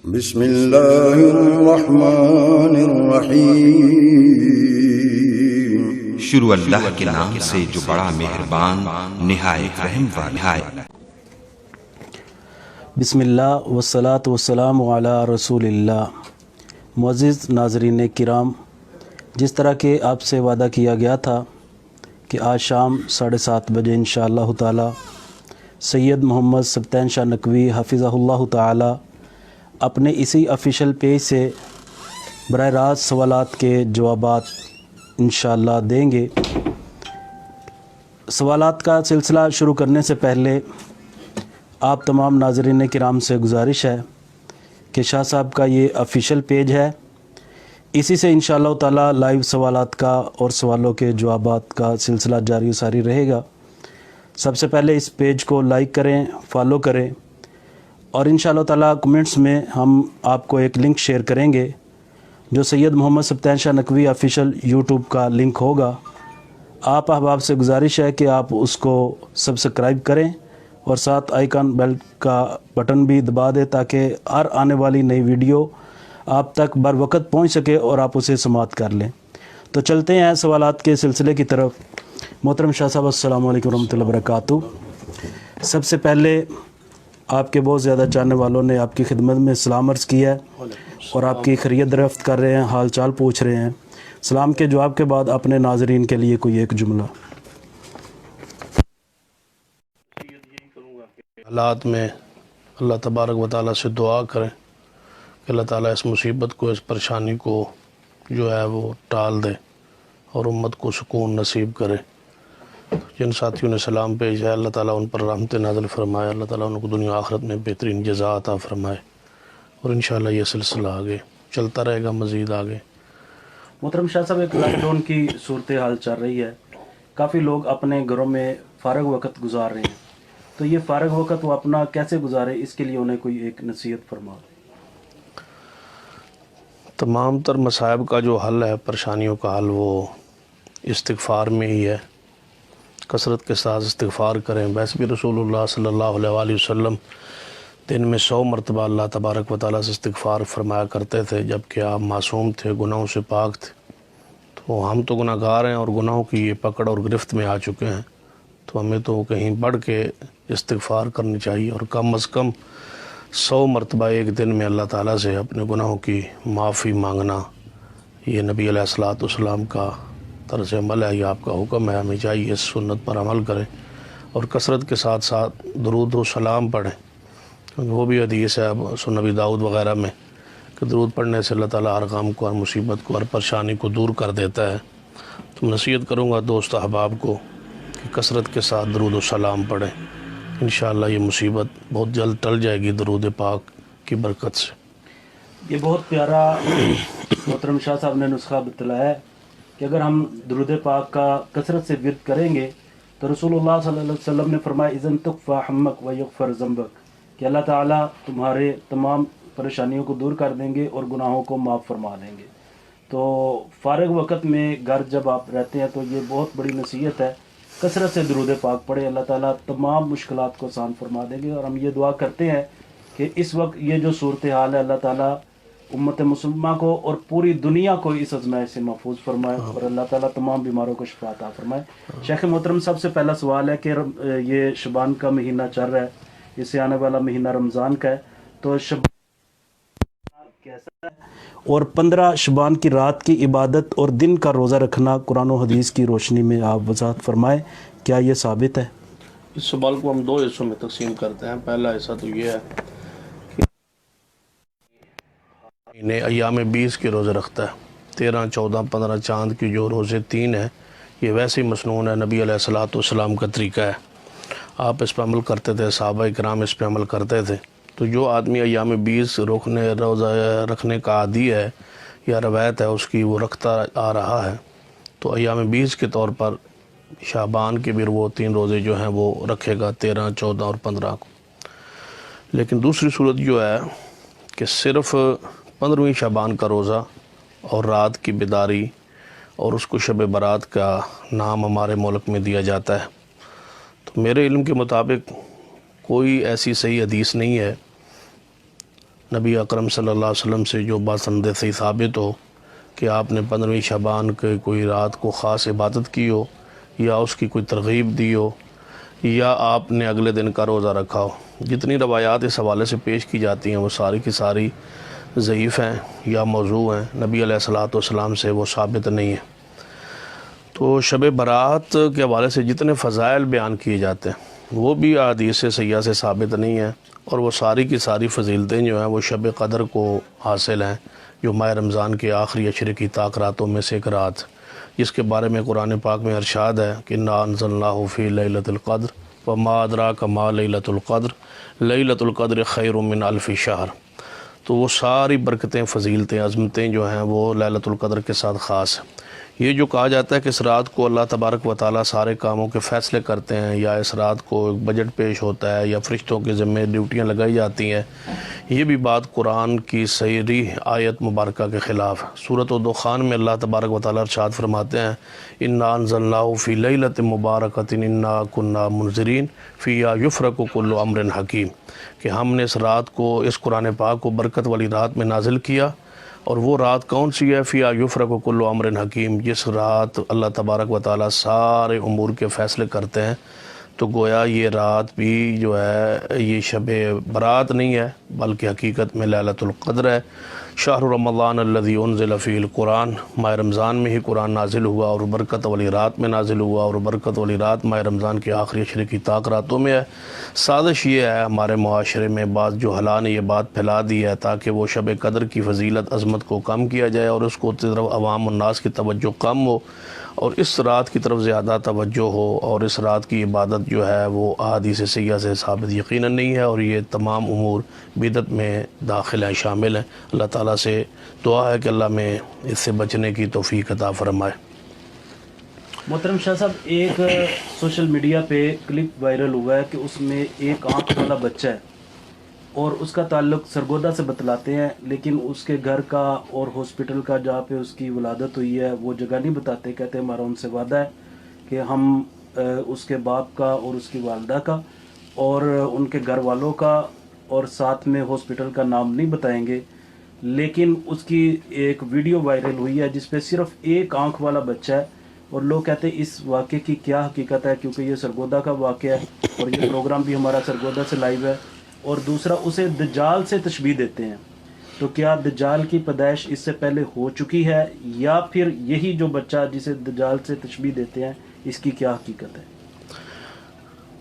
بسم اللہ الرحمن الرحیم۔ شروع اللہ کے نام سے جو بڑا مہربان نہایت رحم والا ہے۔ بسم اللہ والصلاة والسلام علی رسول اللہ۔ معزز ناظرین کرام، جس طرح کہ آپ سے وعدہ کیا گیا تھا کہ آج شام 7:30 بجے انشاءاللہ تعالی سید محمد سبطین شاہ نقوی حفظہ اللہ تعالی اپنے اسی آفیشیل پیج سے براہ راست سوالات کے جوابات انشاءاللہ دیں گے۔ سوالات کا سلسلہ شروع کرنے سے پہلے آپ تمام ناظرین کرام سے گزارش ہے کہ شاہ صاحب کا یہ آفیشیل پیج ہے، اسی سے انشاءاللہ تعالی لائیو سوالات کا اور سوالوں کے جوابات کا سلسلہ جاری و ساری رہے گا۔ سب سے پہلے اس پیج کو لائک کریں، فالو کریں، اور انشاءاللہ تعالی کمنٹس میں ہم آپ کو ایک لنک شیئر کریں گے جو سید محمد سبطین شاہ نقوی آفیشیل یوٹیوب کا لنک ہوگا۔ آپ احباب سے گزارش ہے کہ آپ اس کو سبسکرائب کریں اور ساتھ آئیکن بیل کا بٹن بھی دبا دیں تاکہ ہر آنے والی نئی ویڈیو آپ تک بر وقت پہنچ سکے اور آپ اسے سماعت کر لیں۔ تو چلتے ہیں سوالات کے سلسلے کی طرف۔ محترم شاہ صاحب السلام علیکم ورحمۃ اللہ وبرکاتہ۔ سب سے پہلے آپ کے بہت زیادہ چاہنے والوں نے آپ کی خدمت میں سلام عرض کیا ہے اور آپ کی خیریت دریافت کر رہے ہیں، حال چال پوچھ رہے ہیں۔ سلام کے جواب کے بعد اپنے ناظرین کے لیے کوئی ایک جملہ۔ حالات میں اللہ تبارک و تعالیٰ سے دعا کریں کہ اللہ تعالیٰ اس مصیبت کو، اس پریشانی کو جو ہے وہ ٹال دے اور امت کو سکون نصیب کرے۔ جن ساتھیوں نے سلام بھیجا ہے اللہ تعالیٰ ان پر رحمت نازل فرمائے، اللہ تعالیٰ ان کو دنیا آخرت میں بہترین جزا عطا فرمائے، اور انشاءاللہ یہ سلسلہ آگے چلتا رہے گا، مزید آگے۔ محترم شاہ صاحب، ایک لاک ڈاؤن کی صورتحال چل رہی ہے، کافی لوگ اپنے گھروں میں فارغ وقت گزار رہے ہیں، تو یہ فارغ وقت وہ اپنا کیسے گزارے، اس کے لیے انہیں کوئی ایک نصیحت فرما دیں۔ تمام تر مصائب کا جو حل ہے، پریشانیوں کا حل، وہ استغفار میں ہی ہے۔ کثرت کے ساتھ استغفار کریں۔ ویسے بھی رسول اللہ صلی اللہ علیہ وآلہ وسلم دن میں 100 مرتبہ اللہ تبارک و تعالیٰ سے استغفار فرمایا کرتے تھے، جبکہ آپ معصوم تھے، گناہوں سے پاک تھے۔ تو ہم تو گناہ گار ہیں اور گناہوں کی یہ پکڑ اور گرفت میں آ چکے ہیں، تو ہمیں تو کہیں بڑھ کے استغفار کرنی چاہیے، اور کم از کم 100 مرتبہ ایک دن میں اللہ تعالیٰ سے اپنے گناہوں کی معافی مانگنا، یہ نبی علیہ السلام کا طرز عمل ہے، یہ آپ کا حکم ہے، ہمیں چاہیے اس سنت پر عمل کریں، اور کثرت کے ساتھ ساتھ درود و سلام پڑھیں، کیونکہ وہ بھی حدیث ہے سنن نبی داؤد وغیرہ میں کہ درود پڑھنے سے اللہ تعالیٰ ہر غم کو، ہر مصیبت کو، ہر پریشانی کو دور کر دیتا ہے۔ تو نصیحت کروں گا دوست احباب کو کہ کثرت کے ساتھ درود و سلام پڑھیں، انشاءاللہ یہ مصیبت بہت جلد ٹل جائے گی درود پاک کی برکت سے۔ یہ بہت پیارا محترم شاہ صاحب نے نسخہ بتلایا ہے کہ اگر ہم درود پاک کا کثرت سے ورد کریں گے تو رسول اللہ صلی اللہ علیہ وسلم نے فرمایا اذن تکفی ہمک و یغفر ذنبک، کہ اللہ تعالیٰ تمہارے تمام پریشانیوں کو دور کر دیں گے اور گناہوں کو معاف فرما دیں گے۔ تو فارغ وقت میں گھر جب آپ رہتے ہیں تو یہ بہت بڑی نصیحت ہے، کثرت سے درود پاک پڑھیں، اللہ تعالیٰ تمام مشکلات کو آسان فرما دیں گے۔ اور ہم یہ دعا کرتے ہیں کہ اس وقت یہ جو صورتحال ہے، اللہ تعالیٰ امت مسلمہ کو اور پوری دنیا کو اس آزمائش سے محفوظ فرمائے، اور اللہ تعالیٰ تمام بیماروں کو شفا عطا فرمائے۔ شیخ محترم، سب سے پہلا سوال ہے کہ یہ شعبان کا مہینہ چل رہا ہے، اس سے آنے والا مہینہ رمضان کا ہے، تو شعبان کیسا ہے، اور 15 شعبان کی رات کی عبادت اور دن کا روزہ رکھنا قرآن و حدیث کی روشنی میں آپ وضاحت فرمائیں، کیا یہ ثابت ہے؟ اس سوال کو ہم 2 حصوں میں تقسیم کرتے ہیں۔ پہلا حصہ تو یہ ہے کہ ایام 20 کے روزے رکھتا ہے، 13، 14، 15 چاند کی جو روزے 3 ہیں، یہ ویسے ہی مسنون ہے، نبی علیہ السلام کا طریقہ ہے، آپ اس پہ عمل کرتے تھے، صحابہ کرام اس پہ عمل کرتے تھے۔ تو جو آدمی ایام 20 روزہ رکھنے کا عادی ہے یا روایت ہے اس کی، وہ رکھتا آ رہا ہے، تو ایام 20 کے طور پر شعبان کے بھی وہ 3 روزے جو ہیں وہ رکھے گا، 13، 14 اور 15 کو۔ لیکن دوسری صورت جو ہے کہ صرف 15ویں شعبان کا روزہ اور رات کی بیداری، اور اس کو شب برات کا نام ہمارے ملک میں دیا جاتا ہے۔ تو میرے علم کے مطابق کوئی ایسی صحیح حدیث نہیں ہے نبی اکرم صلی اللہ علیہ وسلم سے جو بات سند صحیح ثابت ہو کہ آپ نے 15ویں شعبان کے کوئی رات کو خاص عبادت کی ہو یا اس کی کوئی ترغیب دی ہو یا آپ نے اگلے دن کا روزہ رکھا ہو. جتنی روایات اس حوالے سے پیش کی جاتی ہیں وہ ساری کی ساری ضعیف ہیں یا موضوع ہیں، نبی علیہ الصلوۃ والسلام سے وہ ثابت نہیں ہیں. تو شب برات کے حوالے سے جتنے فضائل بیان کیے جاتے ہیں وہ بھی احادیث صحیحہ سے ثابت نہیں ہیں، اور وہ ساری کی ساری فضیلتیں جو ہیں وہ شب قدر کو حاصل ہیں، جو ماہ رمضان کے آخری عشرے کی طاق راتوں میں سے ایک رات، جس کے بارے میں قرآن پاک میں ارشاد ہے کہ انا انزلناہ فی لیلۃ القدر وما ادراک ما لیلۃ القدر لیلۃ القدر خیر من الف شہر. تو وہ ساری برکتیں، فضیلتیں، عظمتیں جو ہیں وہ لیلۃ القدر کے ساتھ خاص ہیں. یہ جو کہا جاتا ہے کہ اس رات کو اللہ تبارک و تعالیٰ سارے کاموں کے فیصلے کرتے ہیں، یا اس رات کو ایک بجٹ پیش ہوتا ہے، یا فرشتوں کے ذمہ ڈیوٹیاں لگائی جاتی ہیں، یہ بھی بات قرآن کی صریح آیت مبارکہ کے خلاف ہے. سورۃ الدخان میں اللہ تبارک و تعالیٰ ارشاد فرماتے ہیں انا انزلناہ فی لیلۃ مبارکۃ انا کنا منذرین فیہا یفرق کل امر حکیم، کہ ہم نے اس رات کو، اس قرآن پاک کو برکت والی رات میں نازل کیا. اور وہ رات کون سی ہے؟ فیہا یفرق کل امر حکیم، جس رات اللہ تبارک و تعالیٰ سارے امور کے فیصلے کرتے ہیں. تو گویا یہ رات بھی جو ہے یہ شب برات نہیں ہے بلکہ حقیقت میں لیلۃ القدر ہے. شہر رمضان الذی انزل فیہ القرآن، ماہ رمضان میں ہی قرآن نازل ہوا اور برکت والی رات میں نازل ہوا، اور برکت والی رات ماہ رمضان کے آخری عشرے کی طاق راتوں میں ہے. سازش یہ ہے ہمارے معاشرے میں بعض جہلاء نے یہ بات پھیلا دی ہے تاکہ وہ شب قدر کی فضیلت، عظمت کو کم کیا جائے اور اس کو طرف عوام الناس کی توجہ کم ہو اور اس رات کی طرف زیادہ توجہ ہو. اور اس رات کی عبادت جو ہے وہ احادیث صحیحہ سے ثابت یقیناً نہیں ہے، اور یہ تمام امور بدعت میں داخل ہیں، شامل ہیں. اللہ تعالیٰ سے دعا ہے کہ اللہ میں اس سے بچنے کی توفیق عطا فرمائے. محترم شاہ صاحب، ایک سوشل میڈیا پہ کلپ وائرل ہوا ہے کہ اس میں ایک آنکھ والا بچہ ہے اور اس کا تعلق سرگودا سے بتلاتے ہیں، لیکن اس کے گھر کا اور ہاسپٹل کا جہاں پہ اس کی ولادت ہوئی ہے وہ جگہ نہیں بتاتے. کہتے ہیں ہمارا ان سے وعدہ ہے کہ ہم اس کے باپ کا اور اس کی والدہ کا اور ان کے گھر والوں کا اور ساتھ میں ہاسپٹل کا نام نہیں بتائیں گے. لیکن اس کی ایک ویڈیو وائرل ہوئی ہے جس پہ صرف ایک آنکھ والا بچہ ہے، اور لوگ کہتے ہیں اس واقعے کی کیا حقیقت ہے، کیونکہ یہ سرگودا کا واقعہ ہے اور یہ پروگرام بھی ہمارا سرگودا سے لائیو ہے. اور دوسرا اسے دجال سے تشبیہ دیتے ہیں. تو کیا دجال کی پیدائش اس سے پہلے ہو چکی ہے، یا پھر یہی جو بچہ جسے دجال سے تشبیہ دیتے ہیں اس کی کیا حقیقت ہے؟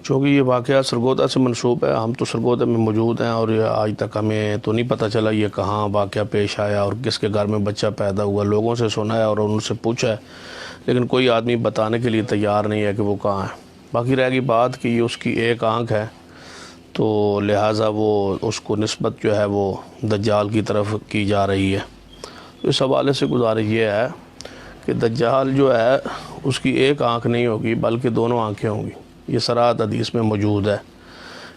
چونکہ یہ واقعہ سرگودا سے منسوب ہے، ہم تو سرگودا میں موجود ہیں اور آج تک ہمیں تو نہیں پتہ چلا یہ کہاں واقعہ پیش آیا اور کس کے گھر میں بچہ پیدا ہوا. لوگوں سے سنا ہے اور ان سے پوچھا ہے، لیکن کوئی آدمی بتانے کے لیے تیار نہیں ہے کہ وہ کہاں ہے. باقی رہ گئی بات کہ یہ اس کی ایک آنکھ ہے، تو لہٰذا وہ اس کو نسبت جو ہے وہ دجال کی طرف کی جا رہی ہے. اس حوالے سے گزارش یہ ہے کہ دجال جو ہے اس کی ایک آنکھ نہیں ہوگی بلکہ دونوں آنکھیں ہوں گی. یہ صراحت حدیث میں موجود ہے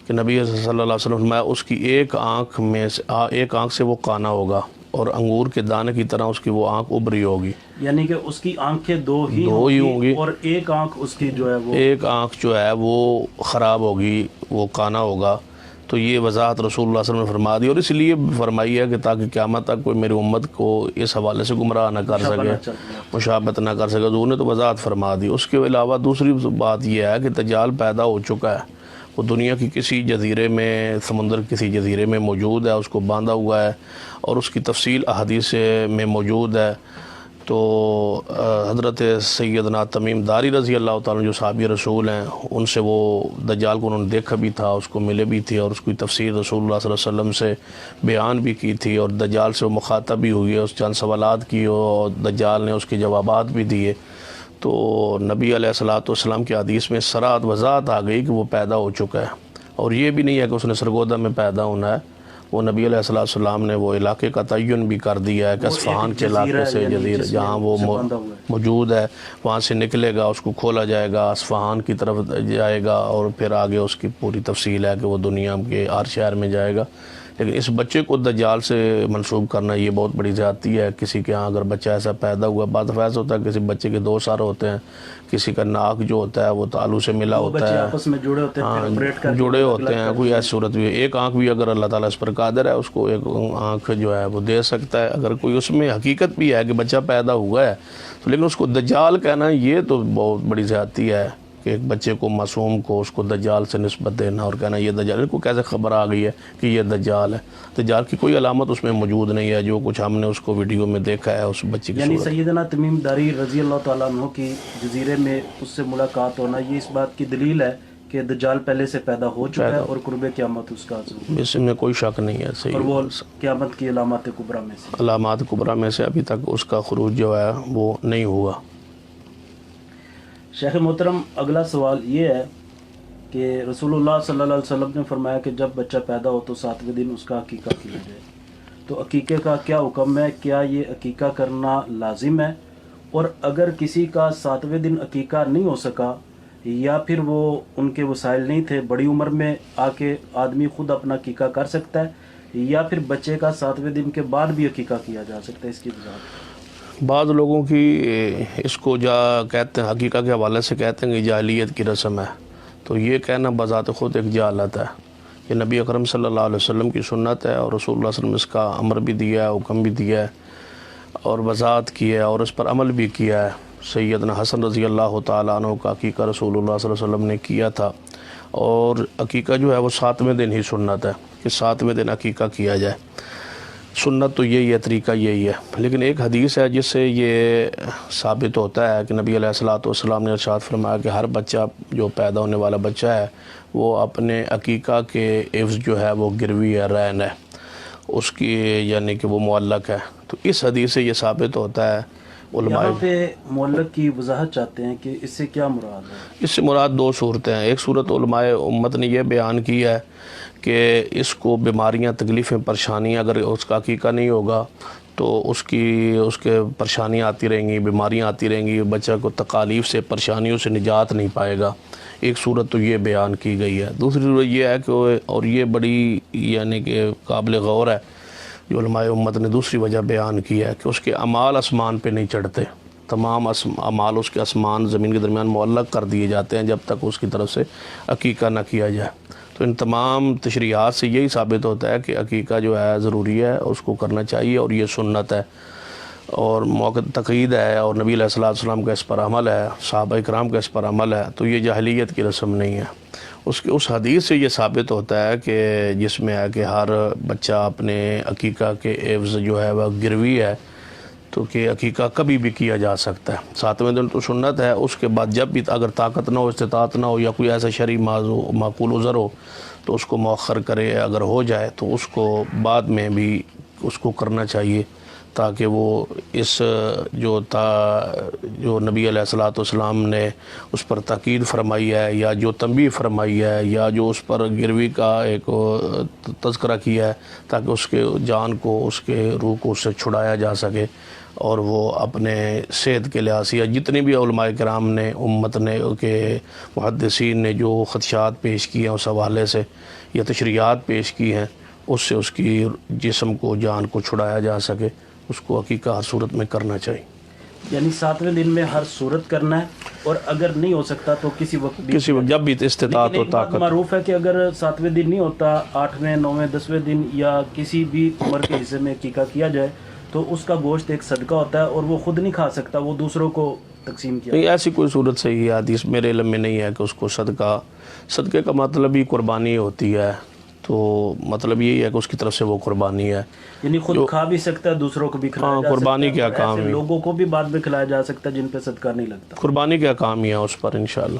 کہ نبی صلی اللہ علیہ وسلم میں اس کی ایک آنکھ سے وہ کانا ہوگا اور انگور کے دانے کی طرح اس کی وہ آنکھ ابری ہوگی. یعنی کہ اس کی آنکھیں دو ہی ہوں گی اور ایک آنکھ اس کی جو ہے وہ ایک آنکھ جو ہے وہ خراب ہوگی، وہ کانا ہوگا. تو یہ وضاحت رسول اللہ صلی اللہ علیہ وسلم نے فرما دی، اور اس لیے فرمائی ہے کہ تاکہ قیامت تک کوئی میری امت کو اس حوالے سے گمراہ نہ کر سکے، مشابہت نہ کر سکے. تو انہیں تو وضاحت فرما دی. اس کے علاوہ دوسری بات یہ ہے کہ دجال پیدا ہو چکا ہے، وہ دنیا کی کسی جزیرے میں، سمندر کسی جزیرے میں موجود ہے، اس کو باندھا ہوا ہے اور اس کی تفصیل احادیث میں موجود ہے. تو حضرت سیدنا تمیم داری رضی اللہ تعالیٰ جو صحابی رسول ہیں، ان سے وہ دجال کو انہوں نے دیکھا بھی تھا، اس کو ملے بھی تھے اور اس کی تفسیر رسول اللہ صلی اللہ علیہ وسلم سے بیان بھی کی تھی، اور دجال سے وہ مخاطب بھی ہوئی ہے، اس چند سوالات کی اور دجال نے اس کے جوابات بھی دیے. تو نبی علیہ الصلوۃ والسلام کی حدیث میں صراحت وضاحت آ گئی کہ وہ پیدا ہو چکا ہے. اور یہ بھی نہیں ہے کہ اس نے سرگودا میں پیدا ہونا ہے، وہ نبی علیہ السلام نے وہ علاقے کا تعین بھی کر دیا ہے کہ اصفہان کے علاقے سے جزیرہ جہاں وہ موجود ہے وہاں سے نکلے گا، اس کو کھولا جائے گا، اصفہان کی طرف جائے گا، اور پھر آگے اس کی پوری تفصیل ہے کہ وہ دنیا کے ہر شہر میں جائے گا. لیکن اس بچے کو دجال سے منسوب کرنا یہ بہت بڑی زیادتی ہے. کسی کے ہاں اگر بچہ ایسا پیدا ہوا، بعض دفعہ ایسا ہوتا ہے کسی بچے کے 2 سر ہوتے ہیں، کسی کا ناک جو ہوتا ہے وہ تالو سے ملا ہوتا بچے ہے، آپس میں جڑے ہوتے ہیں، پھر آپریٹ کر کے جڑے الگ ہوتے الگ ہیں. کر کوئی کے. ایسی صورت بھی ہے، ایک آنکھ بھی اگر اللہ تعالیٰ اس پر قادر ہے اس کو ایک آنکھ جو ہے وہ دے سکتا ہے. اگر کوئی اس میں حقیقت بھی ہے کہ بچہ پیدا ہوا ہے تو، لیکن اس کو دجال کہنا یہ تو بہت بڑی زیادتی ہے کہ ایک بچے کو، معصوم کو، اس کو دجال سے نسبت دینا اور کہنا یہ دجال. ان کو کیسے خبر آ گئی ہے کہ یہ دجال ہے؟ دجال کی کوئی علامت اس میں موجود نہیں ہے. جو کچھ ہم نے اس کو ویڈیو میں دیکھا ہے اس بچے کی یعنی صورت. سیدنا تمیم داری رضی اللہ تعالیٰ عنہ کی جزیرے میں اس سے ملاقات ہونا یہ اس بات کی دلیل ہے کہ دجال پہلے سے پیدا ہو چکا ہے اور قرب قیامت اس کا ضرور ہے. اس میں کوئی شک نہیں ہے. اور وہ صحیح قیامت کی علامات کبریٰ میں سے. علامات کبریٰ میں سے ابھی تک اس کا خروج جو ہے وہ نہیں ہوا. شیخ محترم، اگلا سوال یہ ہے کہ رسول اللہ صلی اللہ علیہ وسلم نے فرمایا کہ جب بچہ پیدا ہو تو 7ویں دن اس کا عقیقہ کیا جائے. تو عقیقے کا کیا حکم ہے؟ کیا یہ عقیقہ کرنا لازم ہے؟ اور اگر کسی کا 7ویں دن عقیقہ نہیں ہو سکا یا پھر وہ ان کے وسائل نہیں تھے، بڑی عمر میں آ کے آدمی خود اپنا عقیقہ کر سکتا ہے یا پھر بچے کا 7ویں دن کے بعد بھی عقیقہ کیا جا سکتا ہے؟ اس کی وضاحت. بعض لوگوں کی اس کو کہتے ہیں حقیقہ کے حوالے سے کہتے ہیں کہ جاہلیت کی رسم ہے. تو یہ کہنا بذات خود ایک جہالت ہے. یہ نبی اکرم صلی اللہ علیہ وسلم کی سنت ہے اور رسول اللہ صلی اللہ علیہ وسلم اس کا امر بھی دیا ہے، حکم بھی دیا ہے اور وضاحت کی ہے اور اس پر عمل بھی کیا ہے. سیدنا حسن رضی اللہ تعالیٰ عنہ کا عقیقہ رسول اللہ صلی اللہ علیہ وسلم نے کیا تھا اور عقیقہ جو ہے وہ 7ویں دن ہی سنت ہے کہ 7ویں دن عقیقہ کیا جائے. سنت تو یہی ہے، طریقہ یہی ہے. لیکن ایک حدیث ہے جس سے یہ ثابت ہوتا ہے کہ نبی علیہ الصلوۃ والسلام نے ارشاد فرمایا کہ ہر بچہ جو پیدا ہونے والا بچہ ہے وہ اپنے عقیقہ کے عوض جو ہے وہ گروی ہے، رہن ہے اس کی، یعنی کہ وہ معلق ہے. تو اس حدیث سے یہ ثابت ہوتا ہے. علماء یہاں پہ معلق کی وضاحت چاہتے ہیں کہ اس سے کیا مراد ہے. اس سے مراد 2 صورتیں ہیں. ایک صورت علماء امت نے یہ بیان کی ہے کہ اس کو بیماریاں، تکلیفیں، پریشانیاں اگر اس کا عقیقہ نہیں ہوگا تو اس کے پریشانیاں آتی رہیں گی، بیماریاں آتی رہیں گی، بچہ کو تکالیف سے، پریشانیوں سے نجات نہیں پائے گا. ایک صورت تو یہ بیان کی گئی ہے. دوسری صورت یہ ہے کہ، اور یہ بڑی یعنی کہ قابل غور ہے، جو علماء امت نے دوسری وجہ بیان کی ہے کہ اس کے اعمال آسمان پہ نہیں چڑھتے. تمام اعمال اس کے آسمان زمین کے درمیان معلق کر دیے جاتے ہیں جب تک اس کی طرف سے عقیقہ نہ کیا جائے. تو ان تمام تشریحات سے یہی ثابت ہوتا ہے کہ عقیقہ جو ہے ضروری ہے، اس کو کرنا چاہیے اور یہ سنت ہے اور موقع تقید ہے اور نبی علیہ الصلوۃ والسلام کا اس پر عمل ہے، صحابہ کرام کا اس پر عمل ہے. تو یہ جاہلیت کی رسم نہیں ہے. اس حدیث سے یہ ثابت ہوتا ہے کہ جس میں ہے کہ ہر بچہ اپنے عقیقہ کے عوض جو ہے وہ گروی ہے، تو کہ عقیقہ کبھی بھی کیا جا سکتا ہے. 7ویں دن تو سنت ہے. اس کے بعد جب بھی اگر طاقت نہ ہو، استطاعت نہ ہو یا کوئی ایسا شرعی معقول عذر ہو تو اس کو مؤخر کرے. اگر ہو جائے تو اس کو بعد میں بھی اس کو کرنا چاہیے تاکہ وہ اس جو نبی علیہ الصلوۃ والسلام نے اس پر تاکید فرمائی ہے یا جو تنبیہ فرمائی ہے یا جو اس پر گروی کا ایک تذکرہ کیا ہے، تاکہ اس کے جان کو، اس کے روح کو اس سے چھڑایا جا سکے اور وہ اپنے صحت کے لحاظ سے یا جتنی بھی علماء کرام نے، امت نے، کہ محدثین نے جو خدشات پیش کیے ہیں اس حوالے سے یا تشریحات پیش کی ہیں، اس سے اس کی جسم کو، جان کو چھڑایا جا سکے. اس کو عقیقہ ہر صورت میں کرنا چاہیے. یعنی 7ویں دن میں ہر صورت کرنا ہے اور اگر نہیں ہو سکتا تو کسی وقت جب بھی استطاعت و طاقت. معروف ہے کہ اگر 7ویں دن نہیں ہوتا، 8ویں، 9ویں، 10ویں دن یا کسی بھی عمر کے حصے میں عقیقہ کیا جائے تو اس کا گوشت ایک صدقہ ہوتا ہے اور وہ خود نہیں کھا سکتا، وہ دوسروں کو تقسیم کیا. نہیں، ایسی کوئی صورت صحیح حدیث میرے علم میں نہیں ہے کہ اس کو صدقے کا مطلب ہی قربانی ہوتی ہے. تو مطلب یہی ہے کہ اس کی طرف سے وہ قربانی ہے. یعنی خود کھا بھی سکتا ہے، دوسروں کو بھی کھلایا جا سکتا ہے. قربانی کیا کام ہے، لوگوں کو بھی بعد میں کھلایا جا سکتا ہے جن پہ صدقہ نہیں لگتا. قربانی کیا کام ہی ہے اس پر انشاءاللہ.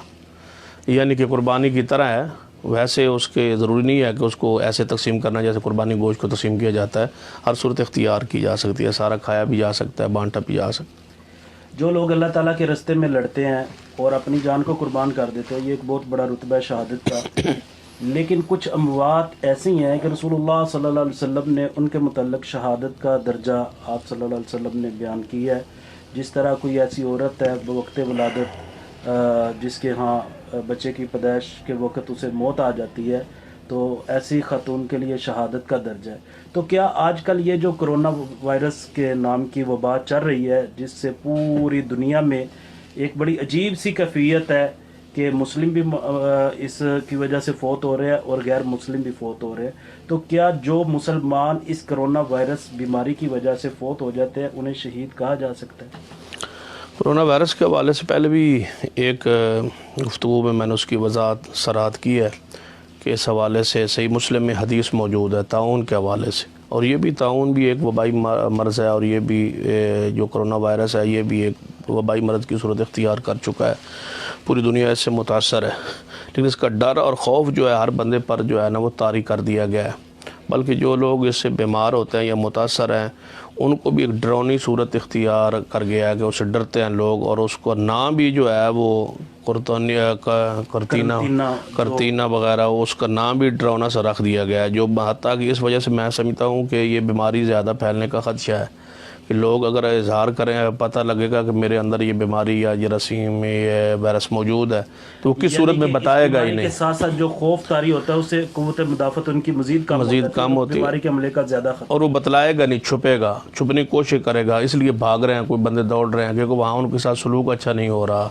یعنی کہ قربانی کی طرح ہے. ویسے اس کے ضروری نہیں ہے کہ اس کو ایسے تقسیم کرنا جیسے قربانی گوشت کو تقسیم کیا جاتا ہے. ہر صورت اختیار کی جا سکتی ہے، سارا کھایا بھی جا سکتا ہے، بانٹا بھی جا سکتا ہے. جو لوگ اللہ تعالیٰ کے راستے میں لڑتے ہیں اور اپنی جان کو قربان کر دیتے ہیں، یہ ایک بہت بڑا رتبہ ہے شہادت کا. لیکن کچھ اموات ایسی ہیں کہ رسول اللہ صلی اللہ علیہ وسلم نے ان کے متعلق شہادت کا درجہ آپ صلی اللہ علیہ وسلم نے بیان کیا ہے. جس طرح کوئی ایسی عورت ہے بوقت ولادت جس کے ہاں بچے کی پیدائش کے وقت اسے موت آ جاتی ہے، تو ایسی خاتون کے لیے شہادت کا درجہ ہے. تو کیا آج کل یہ جو کرونا وائرس کے نام کی وبا چل رہی ہے، جس سے پوری دنیا میں ایک بڑی عجیب سی کیفیت ہے کہ مسلم بھی اس کی وجہ سے فوت ہو رہے ہیں اور غیر مسلم بھی فوت ہو رہے ہیں، تو کیا جو مسلمان اس کرونا وائرس بیماری کی وجہ سے فوت ہو جاتے ہیں انہیں شہید کہا جا سکتا ہے؟ کرونا وائرس کے حوالے سے پہلے بھی ایک گفتگو میں نے اس کی وضاحت سرات کی ہے کہ اس حوالے سے صحیح مسلم میں حدیث موجود ہے طاعون کے حوالے سے، اور یہ بھی طاعون بھی ایک وبائی مرض ہے، اور یہ بھی جو کرونا وائرس ہے یہ بھی ایک وبائی مرض کی صورت اختیار کر چکا ہے، پوری دنیا اس سے متاثر ہے. لیکن اس کا ڈر اور خوف جو ہے ہر بندے پر جو ہے نا وہ طاری کر دیا گیا ہے، بلکہ جو لوگ اس سے بیمار ہوتے ہیں یا متاثر ہیں ان کو بھی ایک ڈرونی صورت اختیار کر گیا ہے کہ اس سے ڈرتے ہیں لوگ، اور اس کو نام بھی جو ہے وہ کرتینہ وغیرہ اس کا نام بھی ڈرونا سا رکھ دیا گیا ہے، جو حتیٰ کہ اس وجہ سے میں سمجھتا ہوں کہ یہ بیماری زیادہ پھیلنے کا خدشہ ہے کہ لوگ اگر اظہار کریں پتہ لگے گا کہ میرے اندر یہ بیماری یا جراثیم میں یہ وائرس موجود ہے تو وہ کس صورت میں بتائے گا ہی نہیں. کے ساتھ ساتھ جو خوف طاری ہوتا ہے اس سے قوت مدافعت ان کی مزید کم ہوتی ہے، بیماری کے عملے کا زیادہ خطرہ، اور وہ بتلائے گا نہیں، چھپے گا، چھپنے کی کوشش کرے گا، اس لیے بھاگ رہے ہیں کوئی بندے دوڑ رہے ہیں کیونکہ وہاں ان کے ساتھ سلوک اچھا نہیں ہو رہا.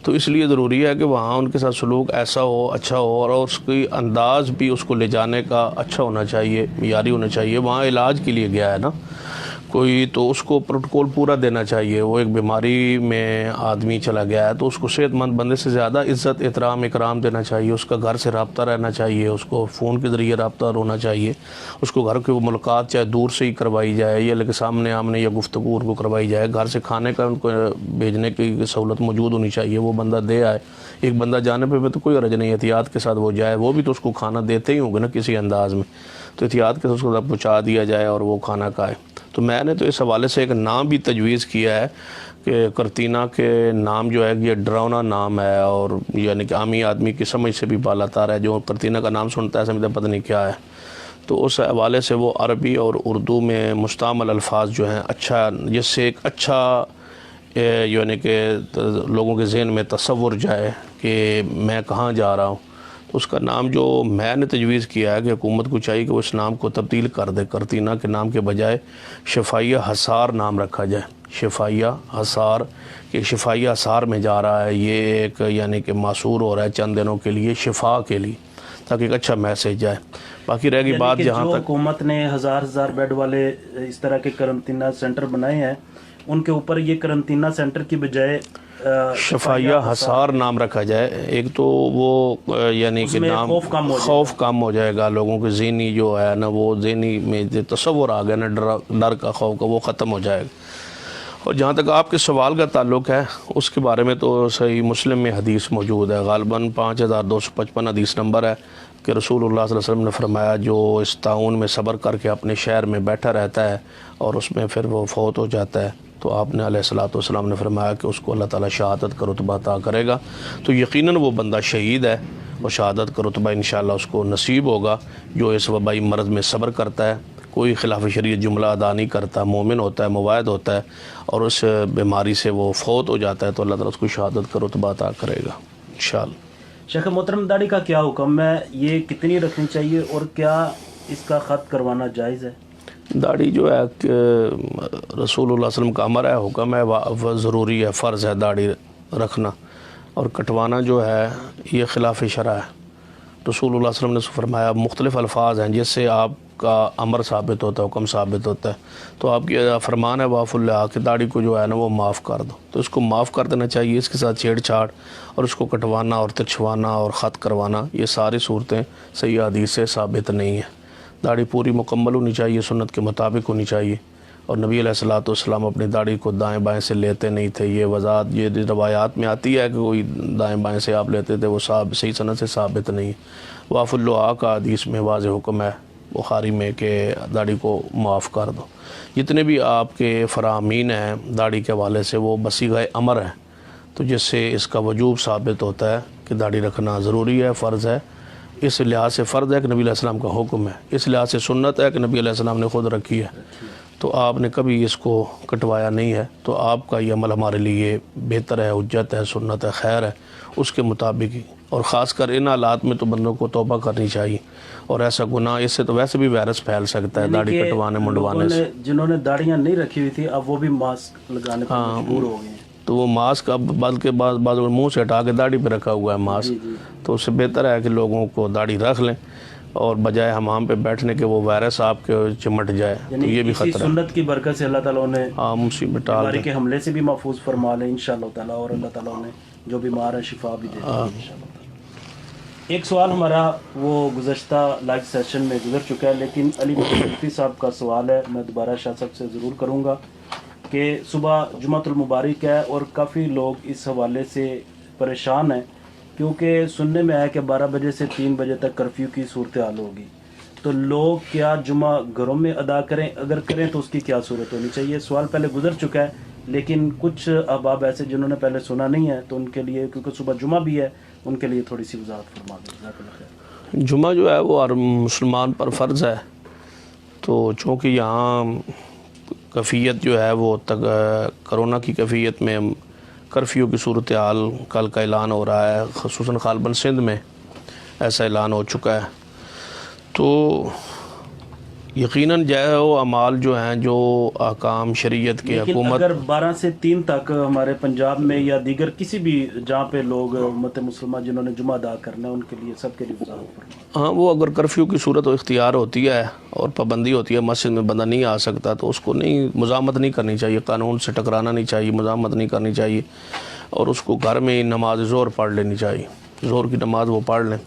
تو اس لیے ضروری ہے کہ وہاں ان کے ساتھ سلوک ایسا ہو، اچھا ہو، اور اس کی انداز بھی اس کو لے جانے کا اچھا ہونا چاہیے، معیاری ہونا چاہیے. وہاں علاج کے لیے گیا ہے نا کوئی، تو اس کو پروٹوکول پورا دینا چاہیے. وہ ایک بیماری میں آدمی چلا گیا ہے تو اس کو صحت مند بندے سے زیادہ عزت احترام اکرام دینا چاہیے، اس کا گھر سے رابطہ رہنا چاہیے، اس کو فون کے ذریعے رابطہ ہونا چاہیے، اس کو گھر کی وہ ملاقات چاہے دور سے ہی کروائی جائے یا لیکن سامنے آمنے یا گفتگو ان کو کروائی جائے، گھر سے کھانے کا ان کو بھیجنے کی سہولت موجود ہونی چاہیے، وہ بندہ دے آئے. ایک بندہ جانے پہ تو کوئی حرج نہیں، احتیاط کے ساتھ وہ جائے، وہ بھی تو اس کو کھانا دیتے ہی ہوں گے نا کسی انداز میں، تو احتیاط کے ساتھ اس کو پہنچا دیا جائے اور وہ کھانا کھائے. تو میں نے تو اس حوالے سے ایک نام بھی تجویز کیا ہے کہ کرتینہ کے نام جو ہے یہ ڈراؤنا نام ہے، اور یعنی کہ عامی آدمی کی سمجھ سے بھی بالا تر ہے، جو کرتینہ کا نام سنتا ہے سمجھتا پتہ نہیں کیا ہے. تو اس حوالے سے وہ عربی اور اردو میں مستعمل الفاظ جو ہیں اچھا، جس سے ایک اچھا یعنی کہ لوگوں کے ذہن میں تصور جائے کہ میں کہاں جا رہا ہوں. تو اس کا نام جو میں نے تجویز کیا ہے کہ حکومت کو چاہیے کہ وہ اس نام کو تبدیل کر دے، کرتینہ کے نام کے بجائے شفائیہ حصار نام رکھا جائے. شفائیہ حصار، کہ شفائیہ حصار میں جا رہا ہے، یہ ایک یعنی کہ معصور ہو رہا ہے چند دنوں کے لیے شفا کے لیے، تاکہ ایک اچھا میسیج جائے. باقی رہ گئی بات جہاں تک حکومت نے ہزار بیڈ والے اس طرح کے قرنطینہ سینٹر بنائے ہیں، ان کے اوپر یہ قرنطینہ سینٹر کی بجائے شفائیہ حصار نام رکھا جائے. ایک تو وہ یعنی کہ نام خوف کم ہو جائے گا، لوگوں کے ذہنی جو ہے نا وہ ذہنی میں جو تصور آ گیا نا ڈر کا خوف کا وہ ختم ہو جائے گا. اور جہاں تک آپ کے سوال کا تعلق ہے اس کے بارے میں تو صحیح مسلم میں حدیث موجود ہے، غالباً 5255 حدیث نمبر ہے کہ رسول اللہ صلی اللہ علیہ وسلم نے فرمایا جو اس طاعون میں صبر کر کے اپنے شہر میں بیٹھا رہتا ہے اور اس میں پھر وہ فوت ہو جاتا ہے تو آپ نے علیہ الصلوۃ والسلام نے فرمایا کہ اس کو اللہ تعالیٰ شہادت کا رتبہ عطا کرے گا. تو یقیناً وہ بندہ شہید ہے اور شہادت کا رتبہ انشاءاللہ اس کو نصیب ہوگا جو اس وبائی مرض میں صبر کرتا ہے، کوئی خلاف شریعت جملہ ادا نہیں کرتا، مومن ہوتا ہے، موعد ہوتا ہے، اور اس بیماری سے وہ فوت ہو جاتا ہے تو اللہ تعالیٰ اس کو شہادت کا رتبہ عطا کرے گا انشاءاللہ. شیخ محترم، داڑھی کا کیا حکم ہے؟ یہ کتنی رکھنی چاہیے اور کیا اس کا خط کروانا جائز ہے؟ داڑھی جو ہے کہ رسول اللہ صلی اللہ علیہ وسلم کا امر ہے، حکم ہے، ضروری ہے، فرض ہے داڑھی رکھنا، اور کٹوانا جو ہے یہ خلاف شرع ہے. رسول اللہ صلی اللہ علیہ وسلم نے فرمایا مختلف الفاظ ہیں جس سے آپ کا امر ثابت ہوتا ہے، حکم ثابت ہوتا ہے. تو آپ کی فرمان ہے واف اللہ کہ داڑھی کو جو ہے نا وہ معاف کر دو، تو اس کو معاف کر دینا چاہیے. اس کے ساتھ چھیڑ چھاڑ اور اس کو کٹوانا اور ترچھوانا اور خط کروانا یہ ساری صورتیں صحیح حدیث سے ثابت نہیں ہیں. داڑھی پوری مکمل ہونی چاہیے، سنت کے مطابق ہونی چاہیے، اور نبی علیہ الصلوۃ والسلام اپنی داڑھی کو دائیں بائیں سے لیتے نہیں تھے. یہ وضاحت یہ روایات میں آتی ہے کہ کوئی دائیں بائیں سے آپ لیتے تھے، وہ صحیح سند سے ثابت نہیں. واف اللہ کا حدیث میں واضح حکم ہے بخاری میں کہ داڑھی کو معاف کر دو. جتنے بھی آپ کے فرامین ہیں داڑھی کے حوالے سے وہ بصیغہ امر ہیں، تو جس سے اس کا وجوب ثابت ہوتا ہے کہ داڑھی رکھنا ضروری ہے، فرض ہے. اس لحاظ سے فرض ہے کہ نبی علیہ السلام کا حکم ہے، اس لحاظ سے سنت ہے کہ نبی علیہ السلام نے خود رکھی ہے، تو آپ نے کبھی اس کو کٹوایا نہیں ہے. تو آپ کا یہ عمل ہمارے لیے بہتر ہے، حجت ہے، سنت ہے، خیر ہے، اس کے مطابق ہی اور خاص کر ان حالات میں تو بندوں کو توبہ کرنی چاہیے، اور ایسا گناہ، اس سے تو ویسے بھی وائرس پھیل سکتا ہے داڑھی یعنی کہ کٹوانے منڈوانے سے۔ جنہوں نے داڑیاں نہیں رکھی ہوئی تھی اب وہ بھی ماسک لگانے پر مجبور ہو گئے ہیں۔ تو وہ ماسک اب بلکہ بعض منہ سے ہٹا کے داڑھی پہ رکھا ہوا ہے ماسک، تو اس سے بہتر ہے کہ لوگوں کو داڑھی رکھ لیں، اور بجائے حمام پہ بیٹھنے کے وہ وائرس آپ کے چمٹ جائے، تو یہ بھی خطرہ ہے۔ سنت کی برکت سے اللہ تعالیٰ نے مصیبت ٹال بیماری کے حملے سے بھی محفوظ فرما لیں انشاءاللہ تعالیٰ، اور اللہ تعالیٰ نے جو بیمار ہے شفا بھی دے دیں انشاءاللہ تعالیٰ۔ ایک سوال ہمارا وہ گزشتہ لائیو سیشن میں گزر چکا ہے، لیکن علی بختیاری صاحب کا سوال ہے، میں دوبارہ شاہ صاحب سے ضرور کروں گا کہ صبح جمعۃ المبارک ہے اور کافی لوگ اس حوالے سے پریشان ہیں، کیونکہ سننے میں آیا کہ 12 بجے سے 3 بجے تک کرفیو کی صورتحال ہوگی، تو لوگ کیا جمعہ گھروں میں ادا کریں؟ اگر کریں تو اس کی کیا صورت ہونی چاہیے؟ سوال پہلے گزر چکا ہے، لیکن کچھ احباب ایسے جنہوں نے پہلے سنا نہیں ہے، تو ان کے لیے، کیونکہ صبح جمعہ بھی ہے، ان کے لیے تھوڑی سی وضاحت فرما دیں۔ جزاک اللہ خیر۔ جمعہ جو ہے وہ ہر مسلمان پر فرض ہے، تو چونکہ یہاں کیفیت جو ہے وہ کرونا کی کیفیت میں کرفیو کی صورتحال کل کا اعلان ہو رہا ہے، خصوصاً غالباً سندھ میں ایسا اعلان ہو چکا ہے، تو یقیناً جو ہے وہ اعمال جو ہیں، جو احکام شریعت کے لیکن حکومت، اگر 12 سے 3 تک ہمارے پنجاب میں یا دیگر کسی بھی جہاں پہ لوگ امت مسلمہ جنہوں نے جمعہ ادا کرنا ہے، ان کے لیے سب کے لیے وضاحت فرما۔ ہاں، وہ اگر کرفیو کی صورت و اختیار ہوتی ہے اور پابندی ہوتی ہے، مسجد میں بندہ نہیں آ سکتا، تو اس کو نہیں، مزاحمت نہیں کرنی چاہیے، قانون سے ٹکرانا نہیں چاہیے، مزاحمت نہیں کرنی چاہیے، اور اس کو گھر میں نماز ظہر پڑھ لینی چاہیے، ظہر کی نماز وہ پڑھ لیں،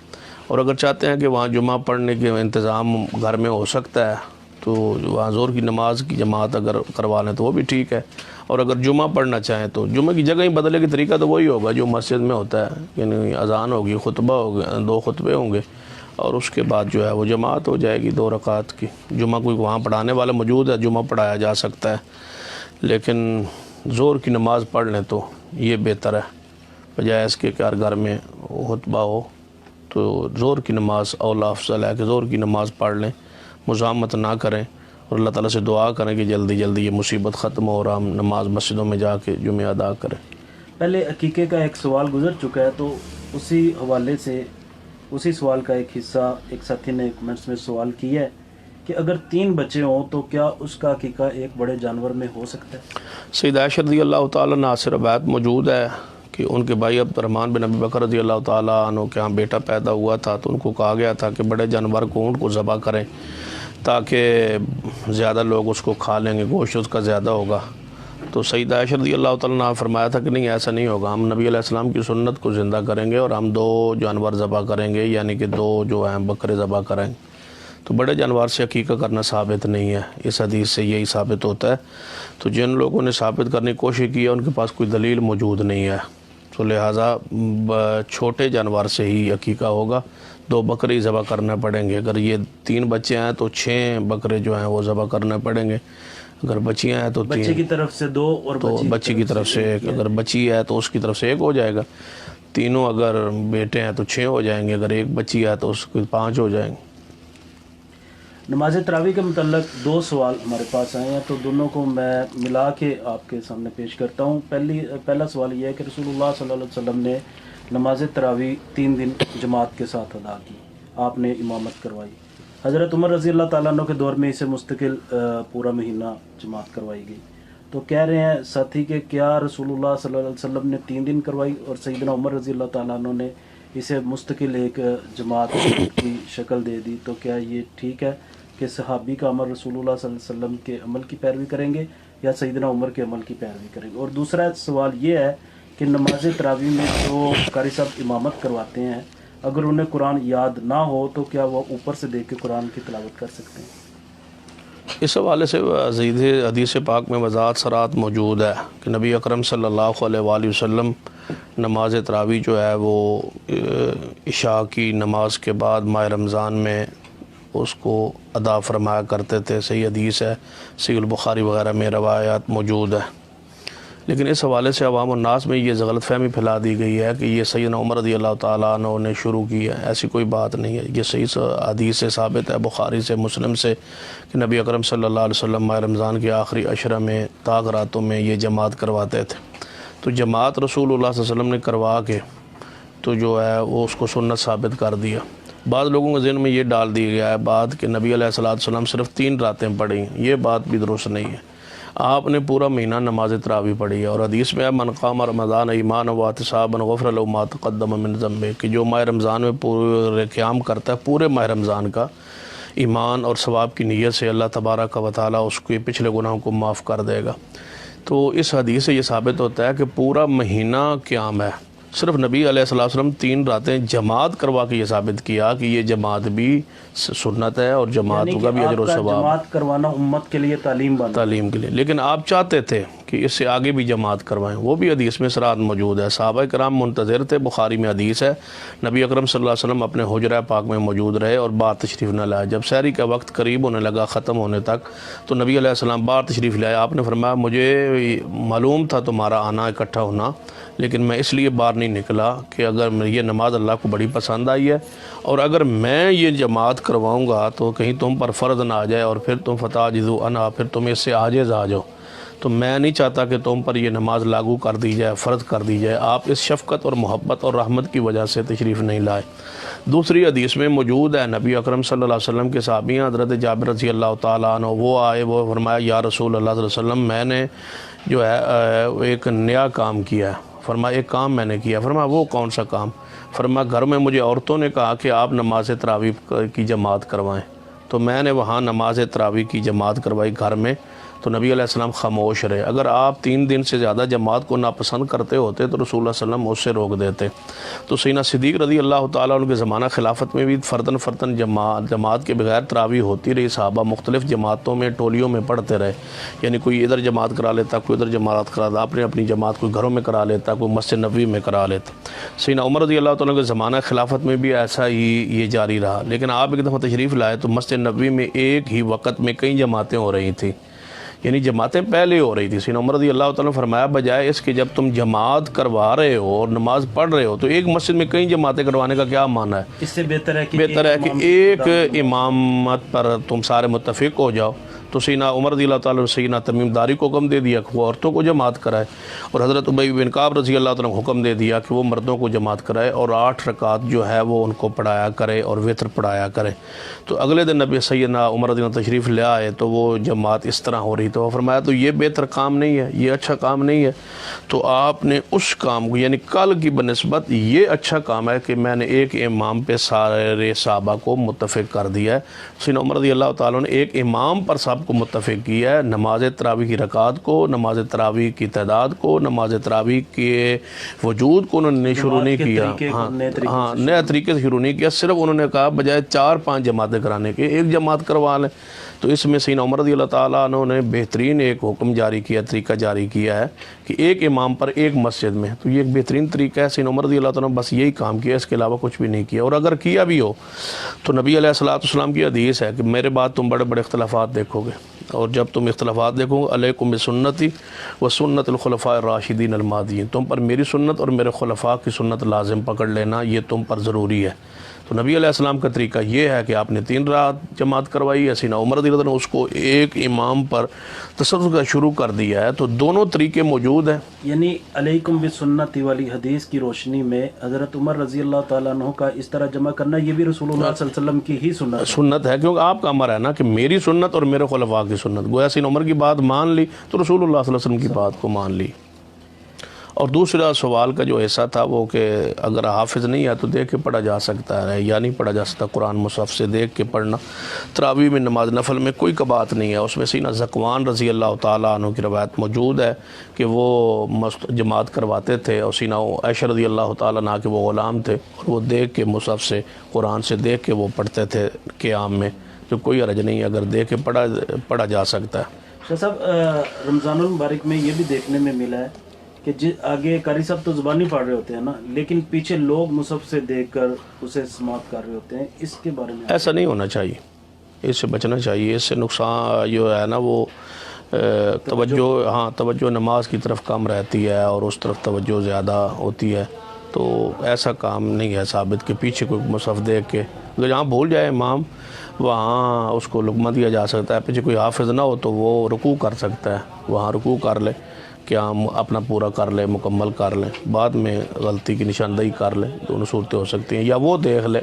اور اگر چاہتے ہیں کہ وہاں جمعہ پڑھنے کے انتظام گھر میں ہو سکتا ہے تو وہاں ظہر کی نماز کی جماعت اگر کروا لیں تو وہ بھی ٹھیک ہے، اور اگر جمعہ پڑھنا چاہیں تو جمعہ کی جگہ ہی بدلے کی طریقہ تو وہی ہوگا جو مسجد میں ہوتا ہے، یعنی اذان ہوگی، خطبہ ہوگا، 2 خطبے ہوں گے، اور اس کے بعد جو ہے وہ جماعت ہو جائے گی 2 رکعت کی۔ جمعہ کوئی وہاں پڑھانے والا موجود ہے، جمعہ پڑھایا جا سکتا ہے، لیکن ظہر کی نماز پڑھ لیں تو یہ بہتر ہے، بجائے اس کے کہ ہر گھر میں خطبہ ہو، تو ظہر کی نماز اولا افضل ہے کہ ظہر کی نماز پڑھ لیں، مزاحمت نہ کریں، اور اللہ تعالیٰ سے دعا کریں کہ جلدی جلدی یہ مصیبت ختم ہو، اور ہم نماز مسجدوں میں جا کے جمعہ ادا کریں۔ پہلے عقیقے کا ایک سوال گزر چکا ہے، تو اسی حوالے سے اسی سوال کا ایک حصہ ایک ساتھی نے کمنٹس میں سوال کیا ہے کہ اگر 3 بچے ہوں تو کیا اس کا عقیقہ ایک بڑے جانور میں ہو سکتا ہے؟ سید عائشہ رضی اللہ تعالیٰ عنہ سے روایت موجود ہے کہ ان کے بھائی عبد الرحمن بن ابی بکر رضی اللہ تعالیٰ عنہ کے ہاں بیٹا پیدا ہوا تھا، تو ان کو کہا گیا تھا کہ بڑے جانور کو، اونٹ کو ذبح کریں تاکہ زیادہ لوگ اس کو کھا لیں گے، گوشت اس کا زیادہ ہوگا۔ تو سید عائشہ رضی اللہ تعالیٰ عنہ فرمایا تھا کہ نہیں، ایسا نہیں ہوگا، ہم نبی علیہ السلام کی سنت کو زندہ کریں گے، اور ہم 2 جانور ذبح کریں گے، یعنی کہ 2 جو ہیں بکرے ذبح کریں گے۔ تو بڑے جانور سے عقیقہ کرنا ثابت نہیں ہے، اس حدیث سے یہی ثابت ہوتا ہے۔ تو جن لوگوں نے ثابت کرنے کی کوشش کی ہے ان کے پاس کوئی دلیل موجود نہیں ہے، تو لہٰذا چھوٹے جانور سے ہی عقیقہ ہوگا، 2 بکرے ذبح کرنا پڑیں گے۔ اگر یہ 3 بچے ہیں تو 6 بکرے جو ہیں وہ ذبح کرنے پڑیں گے، اگر بچیاں ہیں تو 3، بچے کی طرف سے 2 اور تو بچی کی طرف سے 1، اگر بچی ہے تو اس کی طرف سے 1 ہو جائے گا، تینوں اگر بیٹے ہیں تو 6 ہو جائیں گے، اگر 1 بچی ہے تو اس کو 5 ہو جائیں گے۔ نماز تراویح کے متعلق 2 سوال ہمارے پاس آئے ہیں، تو دونوں کو میں ملا کے آپ کے سامنے پیش کرتا ہوں۔ پہلا سوال یہ ہے کہ رسول اللہ صلی اللہ علیہ وسلم نے نماز تراویح 3 دن جماعت کے ساتھ ادا کی، آپ نے امامت کروائی۔ حضرت عمر رضی اللہ تعالیٰ عنہ کے دور میں اسے مستقل پورا مہینہ جماعت کروائی گئی، تو کہہ رہے ہیں ساتھی کہ کیا رسول اللہ صلی اللہ علیہ وسلم نے 3 دن کروائی اور سیدنا عمر رضی اللہ تعالیٰ عنہ نے اسے مستقل ایک جماعت کی شکل دے دی، تو کیا یہ ٹھیک ہے کہ صحابی کا عمل رسول اللہ صلی اللہ علیہ وسلم کے عمل کی پیروی کریں گے یا سیدنا عمر کے عمل کی پیروی کریں گے؟ اور دوسرا سوال یہ ہے کہ نماز تراویح میں جو قاری صاحب امامت کرواتے ہیں، اگر انہیں قرآن یاد نہ ہو تو کیا وہ اوپر سے دیکھ کے قرآن کی تلاوت کر سکتے ہیں؟ اس حوالے سے حدیث پاک میں وضاحت سرات موجود ہے کہ نبی اکرم صلی اللہ علیہ وآلہ وسلم نماز تراویح جو ہے وہ عشاء کی نماز کے بعد ماہ رمضان میں اس کو ادا فرمایا کرتے تھے، صحیح حدیث ہے، صحیح البخاری وغیرہ میں روایات موجود ہے۔ لیکن اس حوالے سے عوام الناس میں یہ غلط فہمی پھیلا دی گئی ہے کہ یہ سیدنا عمر رضی اللہ تعالیٰ عنہ نے شروع کی ہے، ایسی کوئی بات نہیں ہے، یہ صحیح حدیث سے ثابت ہے، بخاری سے، مسلم سے، کہ نبی اکرم صلی اللہ علیہ وسلم ماہ رمضان کے آخری عشرہ میں طاق راتوں میں یہ جماعت کرواتے تھے۔ تو جماعت رسول اللہ صلی اللہ علیہ وسلم نے کروا کے تو جو ہے وہ اس کو سنت ثابت کر دیا۔ بعض لوگوں کے ذہن میں یہ ڈال دیا گیا ہے بات کہ نبی علیہ السلام صرف 3 راتیں پڑھی، یہ بات بھی درست نہیں ہے۔ آپ نے پورا مہینہ نماز تراویح پڑھی ہے، اور حدیث میں ہے من قام رمضان ایمانا و احتسابا غفر له ما تقدم من ذنبه، کہ جو ماہ رمضان میں پورے قیام کرتا ہے پورے ماہ رمضان کا ایمان اور ثواب کی نیت سے، اللہ تبارک و تعالیٰ اس کے پچھلے گناہوں کو معاف کر دے گا۔ تو اس حدیث سے یہ ثابت ہوتا ہے کہ پورا مہینہ قیام ہے۔ صرف نبی علیہ السلام 3 راتیں جماعت کروا کے یہ ثابت کیا کہ یہ جماعت بھی سنت ہے، اور جماعت کا بھی اجر و ثواب جماعت کروانا امت کے لیے تعلیم کے لیے۔ لیکن آپ چاہتے تھے کہ اس سے آگے بھی جماعت کروائیں، وہ بھی حدیث میں صراحت موجود ہے۔ صحابہ کرام منتظر تھے، بخاری میں حدیث ہے نبی اکرم صلی اللہ علیہ وسلم اپنے حجرہ پاک میں موجود رہے اور باہر تشریف نہ لائے۔ جب سحری کا وقت قریب ہونے لگا، ختم ہونے تک، تو نبی علیہ السلام باہر تشریف لائے۔ آپ نے فرمایا مجھے معلوم تھا تمہارا آنا، اکٹھا ہونا، لیکن میں اس لیے باہر نہیں نکلا کہ اگر یہ نماز اللہ کو بڑی پسند آئی ہے، اور اگر میں یہ جماعت کرواؤں گا تو کہیں تم پر فرض نہ آ جائے اور پھر تم فتعجزوا عنہا، پھر تم اس سے عاجز آ جاؤ۔ تو میں نہیں چاہتا کہ تم پر یہ نماز لاگو کر دی جائے، فرض کر دی جائے۔ آپ اس شفقت اور محبت اور رحمت کی وجہ سے تشریف نہیں لائے۔ دوسری حدیث میں موجود ہے نبی اکرم صلی اللہ علیہ وسلم کے صحابی حضرت جابر رضی اللہ تعالیٰ عنہ، وہ آئے، وہ فرمایا یا رسول اللہ صلی اللہ علیہ وسلم، میں نے جو ہے ایک نیا کام کیا ہے۔ فرمایا ایک کام میں نے کیا۔ فرمایا وہ کون سا کام؟ فرمایا گھر میں مجھے عورتوں نے کہا کہ آپ نماز تراویح کی جماعت کروائیں، تو میں نے وہاں نماز تراویح کی جماعت کروائی گھر میں، تو نبی علیہ السلام خاموش رہے۔ اگر آپ 3 دن سے زیادہ جماعت کو ناپسند کرتے ہوتے تو رسول اللہ صلی اللہ علیہ وسلم اس سے روک دیتے۔ تو سیدنا صدیق رضی اللہ تعالیٰ عنہ کے زمانہ خلافت میں بھی فرداً جماعت کے بغیر تراویح ہوتی رہی۔ صحابہ مختلف جماعتوں میں، ٹولیوں میں پڑھتے رہے، یعنی کوئی ادھر جماعت کرا لیتا، کوئی ادھر جماعت کرا لیتا، اپنی جماعت کوئی گھروں میں کرا لیتا، کوئی مسجد نبوی میں کرا لیتا۔ سیدنا عمر رضی اللہ تعالیٰ عنہ کے زمانہ خلافت میں بھی ایسا ہی یہ جاری رہا، لیکن آپ ایک دفعہ تشریف لائے تو مسجد نبوی میں ایک ہی وقت میں کئی جماعتیں ہو رہی تھیں، یعنی جماعتیں پہلے ہو رہی تھی۔ سیدنا عمر رضی اللہ تعالیٰ نے فرمایا بجائے اس کے جب تم جماعت کروا رہے ہو اور نماز پڑھ رہے ہو تو ایک مسجد میں کئی جماعتیں کروانے کا کیا معنی ہے؟ اس سے بہتر ہے کہ ایک امامت پر تم سارے متفق ہو جاؤ۔ تو سیدنا عمر رضی اللہ تعالیٰ نے سیدنا تمیم داری کو حکم دے دیا کہ وہ عورتوں کو جماعت کرائے، اور حضرت ابی بن کعب رضی اللہ تعالیٰ نے حکم دے دیا کہ وہ مردوں کو جماعت کرائے اور 8 رکعت جو ہے وہ ان کو پڑھایا کرے اور وتر پڑھایا کرے۔ تو اگلے دن نبی سیدنا عمر رضی اللہ عنہ تشریف لے آئے تو وہ جماعت اس طرح ہو رہی، تو فرمایا تو یہ بہتر کام نہیں ہے، یہ اچھا کام نہیں ہے۔ تو آپ نے اس کام کو، یعنی کل کی بنسبت یہ اچھا کام ہے کہ میں نے ایک امام پہ سارے صحابہ کو متفق کر دیا ہے۔ سیدنا عمر رضی اللہ تعالیٰ نے ایک امام پر سب کو متفق کیا ہے، نماز تراویح کی رکعات کو، نماز تراویح کی تعداد کو، نماز تراویح کے وجود کو انہوں نے شروع نہیں کیا، نئے طریقے سے شروع نہیں کیا، صرف انہوں نے کہا بجائے 4-5 جماعتیں کرانے کے ایک جماعت کروا لیں۔ تو اس میں سیدنا عمر رضی اللہ تعالیٰ عنہ نے بہترین ایک حکم جاری کیا، طریقہ جاری کیا ہے کہ ایک امام پر ایک مسجد میں، تو یہ ایک بہترین طریقہ ہے۔ سیدنا عمر رضی اللہ تعالیٰ نے بس یہی کام کیا، اس کے علاوہ کچھ بھی نہیں کیا، اور اگر کیا بھی ہو تو نبی علیہ السلام کی حدیث ہے کہ میرے بعد تم بڑے بڑے اختلافات دیکھو گے، اور جب تم اختلافات دیکھو گے علیکم بسنتی و سنت الخلفاء الراشدین المہدیین، تم پر میری سنت اور میرے خلفاء کی سنت لازم پکڑ لینا، یہ تم پر ضروری ہے۔ تو نبی علیہ السلام کا طریقہ یہ ہے کہ آپ نے 3 رات جماعت کروائی ہے، سیدنا عمر رضی اللہ عنہ نے اس کو ایک امام پر تصرف کا شروع کر دیا ہے۔ تو دونوں طریقے موجود ہیں۔ یعنی علیکم بسنتی والی حدیث کی روشنی میں حضرت عمر رضی اللہ تعالیٰ عنہ کا اس طرح جمع کرنا یہ بھی رسول اللہ صلی اللہ علیہ وسلم کی ہی سنت ہے، کیونکہ آپ کا امر ہے نا کہ میری سنت اور میرے خلفاء کی سنت، گویا سیدنا عمر کی بات مان لی تو رسول اللہ صلی اللہ علیہ وسلم کی بات کو مان لی۔ اور دوسرا سوال کا جو حصہ تھا وہ کہ اگر حافظ نہیں ہے تو دیکھ کے پڑھا جا سکتا ہے یا نہیں پڑھا جا سکتا، قرآن مصحف سے دیکھ کے پڑھنا تراویح میں نماز نفل میں کوئی کبات نہیں ہے۔ اس میں سیدنا ذکوان رضی اللہ تعالیٰ عنہ کی روایت موجود ہے کہ وہ جماعت کرواتے تھے، اور سیدنا عائشہ رضی اللہ تعالیٰ عنہ کے وہ غلام تھے، اور وہ دیکھ کے مصحف سے، قرآن سے دیکھ کے وہ پڑھتے تھے قیام میں، تو کوئی حرج نہیں ہے، اگر دیکھ کے پڑھا جا سکتا ہے۔ شاہ صاحب رمضان المبارک میں یہ بھی دیکھنے میں ملا ہے کہ آگے قاری صاحب تو زبانی پڑھ رہے ہوتے ہیں نا، لیکن پیچھے لوگ مصحف سے دیکھ کر اسے سماعت کر رہے ہوتے ہیں، اس کے بارے میں ایسا نہیں ہونا چاہیے، اس سے بچنا چاہیے۔ اس سے نقصان جو ہے نا وہ توجہ نماز کی طرف کم رہتی ہے اور اس طرف توجہ زیادہ ہوتی ہے، تو ایسا کام نہیں ہے ثابت کہ پیچھے کوئی مصحف دیکھ کے، اگر جہاں بھول جائے امام وہاں اس کو لقمہ دیا جا سکتا ہے، پیچھے کوئی حافظ نہ ہو تو وہ رکوع کر سکتا ہے، وہاں رکوع کر لے، کہ ہم اپنا پورا کر لیں، مکمل کر لیں، بعد میں غلطی کی نشاندہی کر لیں، دونوں صورتیں ہو سکتی ہیں، یا وہ دیکھ لیں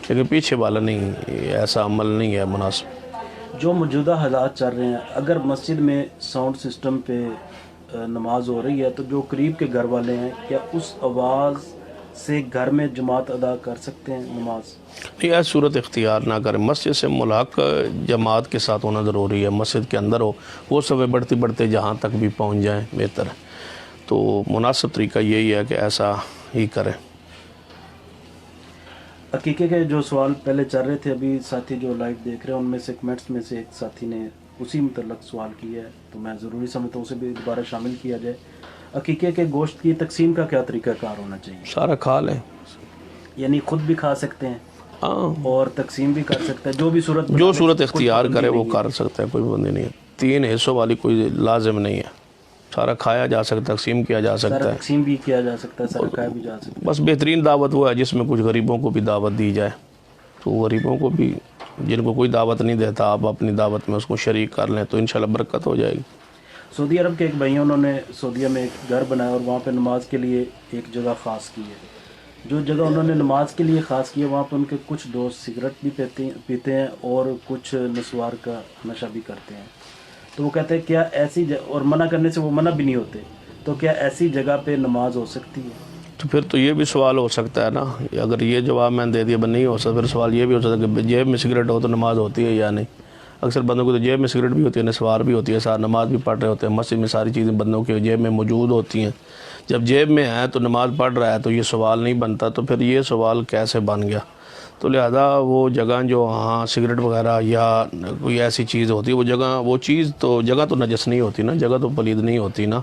لیکن پیچھے والا نہیں، ایسا عمل نہیں ہے مناسب۔ جو موجودہ حالات چل رہے ہیں، اگر مسجد میں ساؤنڈ سسٹم پہ نماز ہو رہی ہے تو جو قریب کے گھر والے ہیں کیا اس آواز سے گھر میں جماعت ادا کر سکتے ہیں نماز؟ نہیں، ایسی صورت اختیار نہ کریں، مسجد سے ملحق جماعت کے ساتھ ہونا ضروری ہے، مسجد کے اندر ہو، وہ سب بڑھتے بڑھتے جہاں تک بھی پہنچ جائیں بہتر ہے، تو مناسب طریقہ یہی ہے کہ ایسا ہی کریں۔ عقیقے کے جو سوال پہلے چل رہے تھے، ابھی ساتھی جو لائیو دیکھ رہے ہیں ان میں سے کمنٹس میں سے ایک ساتھی نے اسی متعلق سوال کیا ہے، تو میں ضروری سمجھتا ہوں اسے بھی دوبارہ شامل کیا جائے۔ عقیقے کے گوشت کی تقسیم کا کیا طریقہ کار ہونا چاہیے؟ سارا کھا لیں، یعنی خود بھی کھا سکتے ہیں ہاں، اور تقسیم بھی کر سکتا ہے، جو بھی صورت جو صورت اختیار کرے وہ کر سکتا ہے، کوئی پابندی نہیں ہے، 3 حصوں والی کوئی لازم نہیں ہے، سارا کھایا جا سکتا ہے، تقسیم کیا جا سکتا سارا ہے، تقسیم بھی کیا جا سکتا ہے، سارا کھایا بھی جا سکتا ہے۔ بس بہترین دعوت وہ ہے جس میں کچھ غریبوں کو بھی دعوت دی جائے، تو غریبوں کو بھی، جن کو کوئی دعوت نہیں دیتا، آپ اپنی دعوت میں اس کو شریک کر لیں تو انشاءاللہ برکت ہو جائے گی۔ سعودی عرب کے ایک بھائی انہوں نے سعودیہ میں ایک گھر بنایا اور وہاں پہ نماز کے لیے ایک جگہ خاص کی ہے، جو جگہ انہوں نے نماز کے لیے خاص کی ہے وہاں پہ ان کے کچھ دوست سگریٹ بھی پیتے ہیں اور کچھ نسوار کا نشہ بھی کرتے ہیں، تو وہ کہتے ہیں کیا ایسی اور منع کرنے سے وہ منع بھی نہیں ہوتے، تو کیا ایسی جگہ پہ نماز ہو سکتی ہے؟ تو پھر تو یہ بھی سوال ہو سکتا ہے نا، اگر یہ جواب میں نے دے دیا نہیں ہو سکتا، پھر سوال یہ بھی ہو سکتا ہے کہ جیب میں سگریٹ ہو تو نماز ہوتی ہے یا نہیں۔ اکثر بندوں کو تو جیب میں سگریٹ بھی ہوتی ہے، نسوار بھی ہوتی ہے، ساتھ نماز بھی پڑھ رہے ہوتے ہیں، مسجد میں ساری چیزیں بندوں کے جیب میں موجود ہوتی ہیں، جب جیب میں ہے تو نماز پڑھ رہا ہے تو یہ سوال نہیں بنتا، تو پھر یہ سوال کیسے بن گیا؟ تو لہذا وہ جگہ جو ہاں سگریٹ وغیرہ یا کوئی ایسی چیز ہوتی ہے، وہ جگہ، وہ چیز تو جگہ تو نجس نہیں ہوتی نا، جگہ تو پلید نہیں ہوتی نا،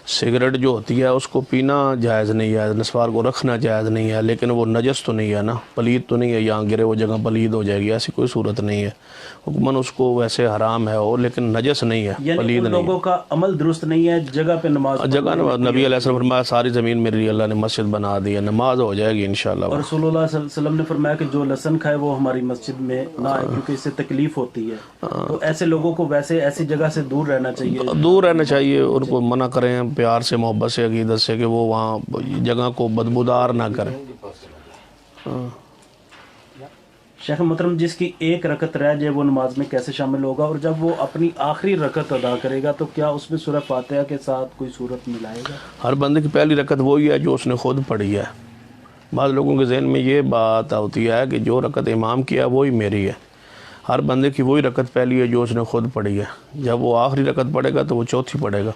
سگریٹ جو ہوتی ہے اس کو پینا جائز نہیں ہے، نسوار کو رکھنا جائز نہیں ہے، لیکن وہ نجس تو نہیں ہے نا، پلید تو نہیں ہے، یہاں گرے وہ جگہ پلید ہو جائے گی، ایسی کوئی صورت نہیں ہے، حکماً اس کو ویسے حرام ہے وہ، لیکن نجس نہیں ہے، یعنی پلید ان نہیں لوگوں کا عمل درست نہیں ہے جگہ پہ نماز ہے۔ جگہ نبی علیہ السلام فرمایا ساری زمین میرے لیے اللہ نے مسجد بنا دی ہے، نماز ہو جائے گی انشاءاللہ۔ اور رسول اللہ صلی اللہ علیہ وسلم نے فرمایا کہ جو لہسن کھائے وہ ہماری مسجد میں نہ آئے کیونکہ اس سے تکلیف ہوتی ہے، تو ایسے لوگوں کو ویسے ایسی جگہ سے دور رہنا چاہیے، دور رہنا چاہیے، ان کو منع کریں پیار سے، محبت سے، عقیدت سے، کہ وہ وہاں جگہ کو بدبودار نہ کریں۔ شیخ محترم جس کی ایک رکعت رہ جائے وہ نماز میں کیسے شامل ہوگا، اور جب وہ اپنی آخری رکعت ادا کرے گا تو کیا اس میں سورہ فاتحہ کے ساتھ کوئی صورت ملائے گا؟ ہر بندے کی پہلی رکعت وہی ہے جو اس نے خود پڑھی ہے، بعض لوگوں کے ذہن میں یہ بات ہوتی ہے کہ جو رکعت امام کی ہے وہی میری ہے، ہر بندے کی وہی رکعت پہلی ہے جو اس نے خود پڑھی ہے، جب وہ آخری رکعت پڑھے گا تو وہ چوتھی پڑھے گا،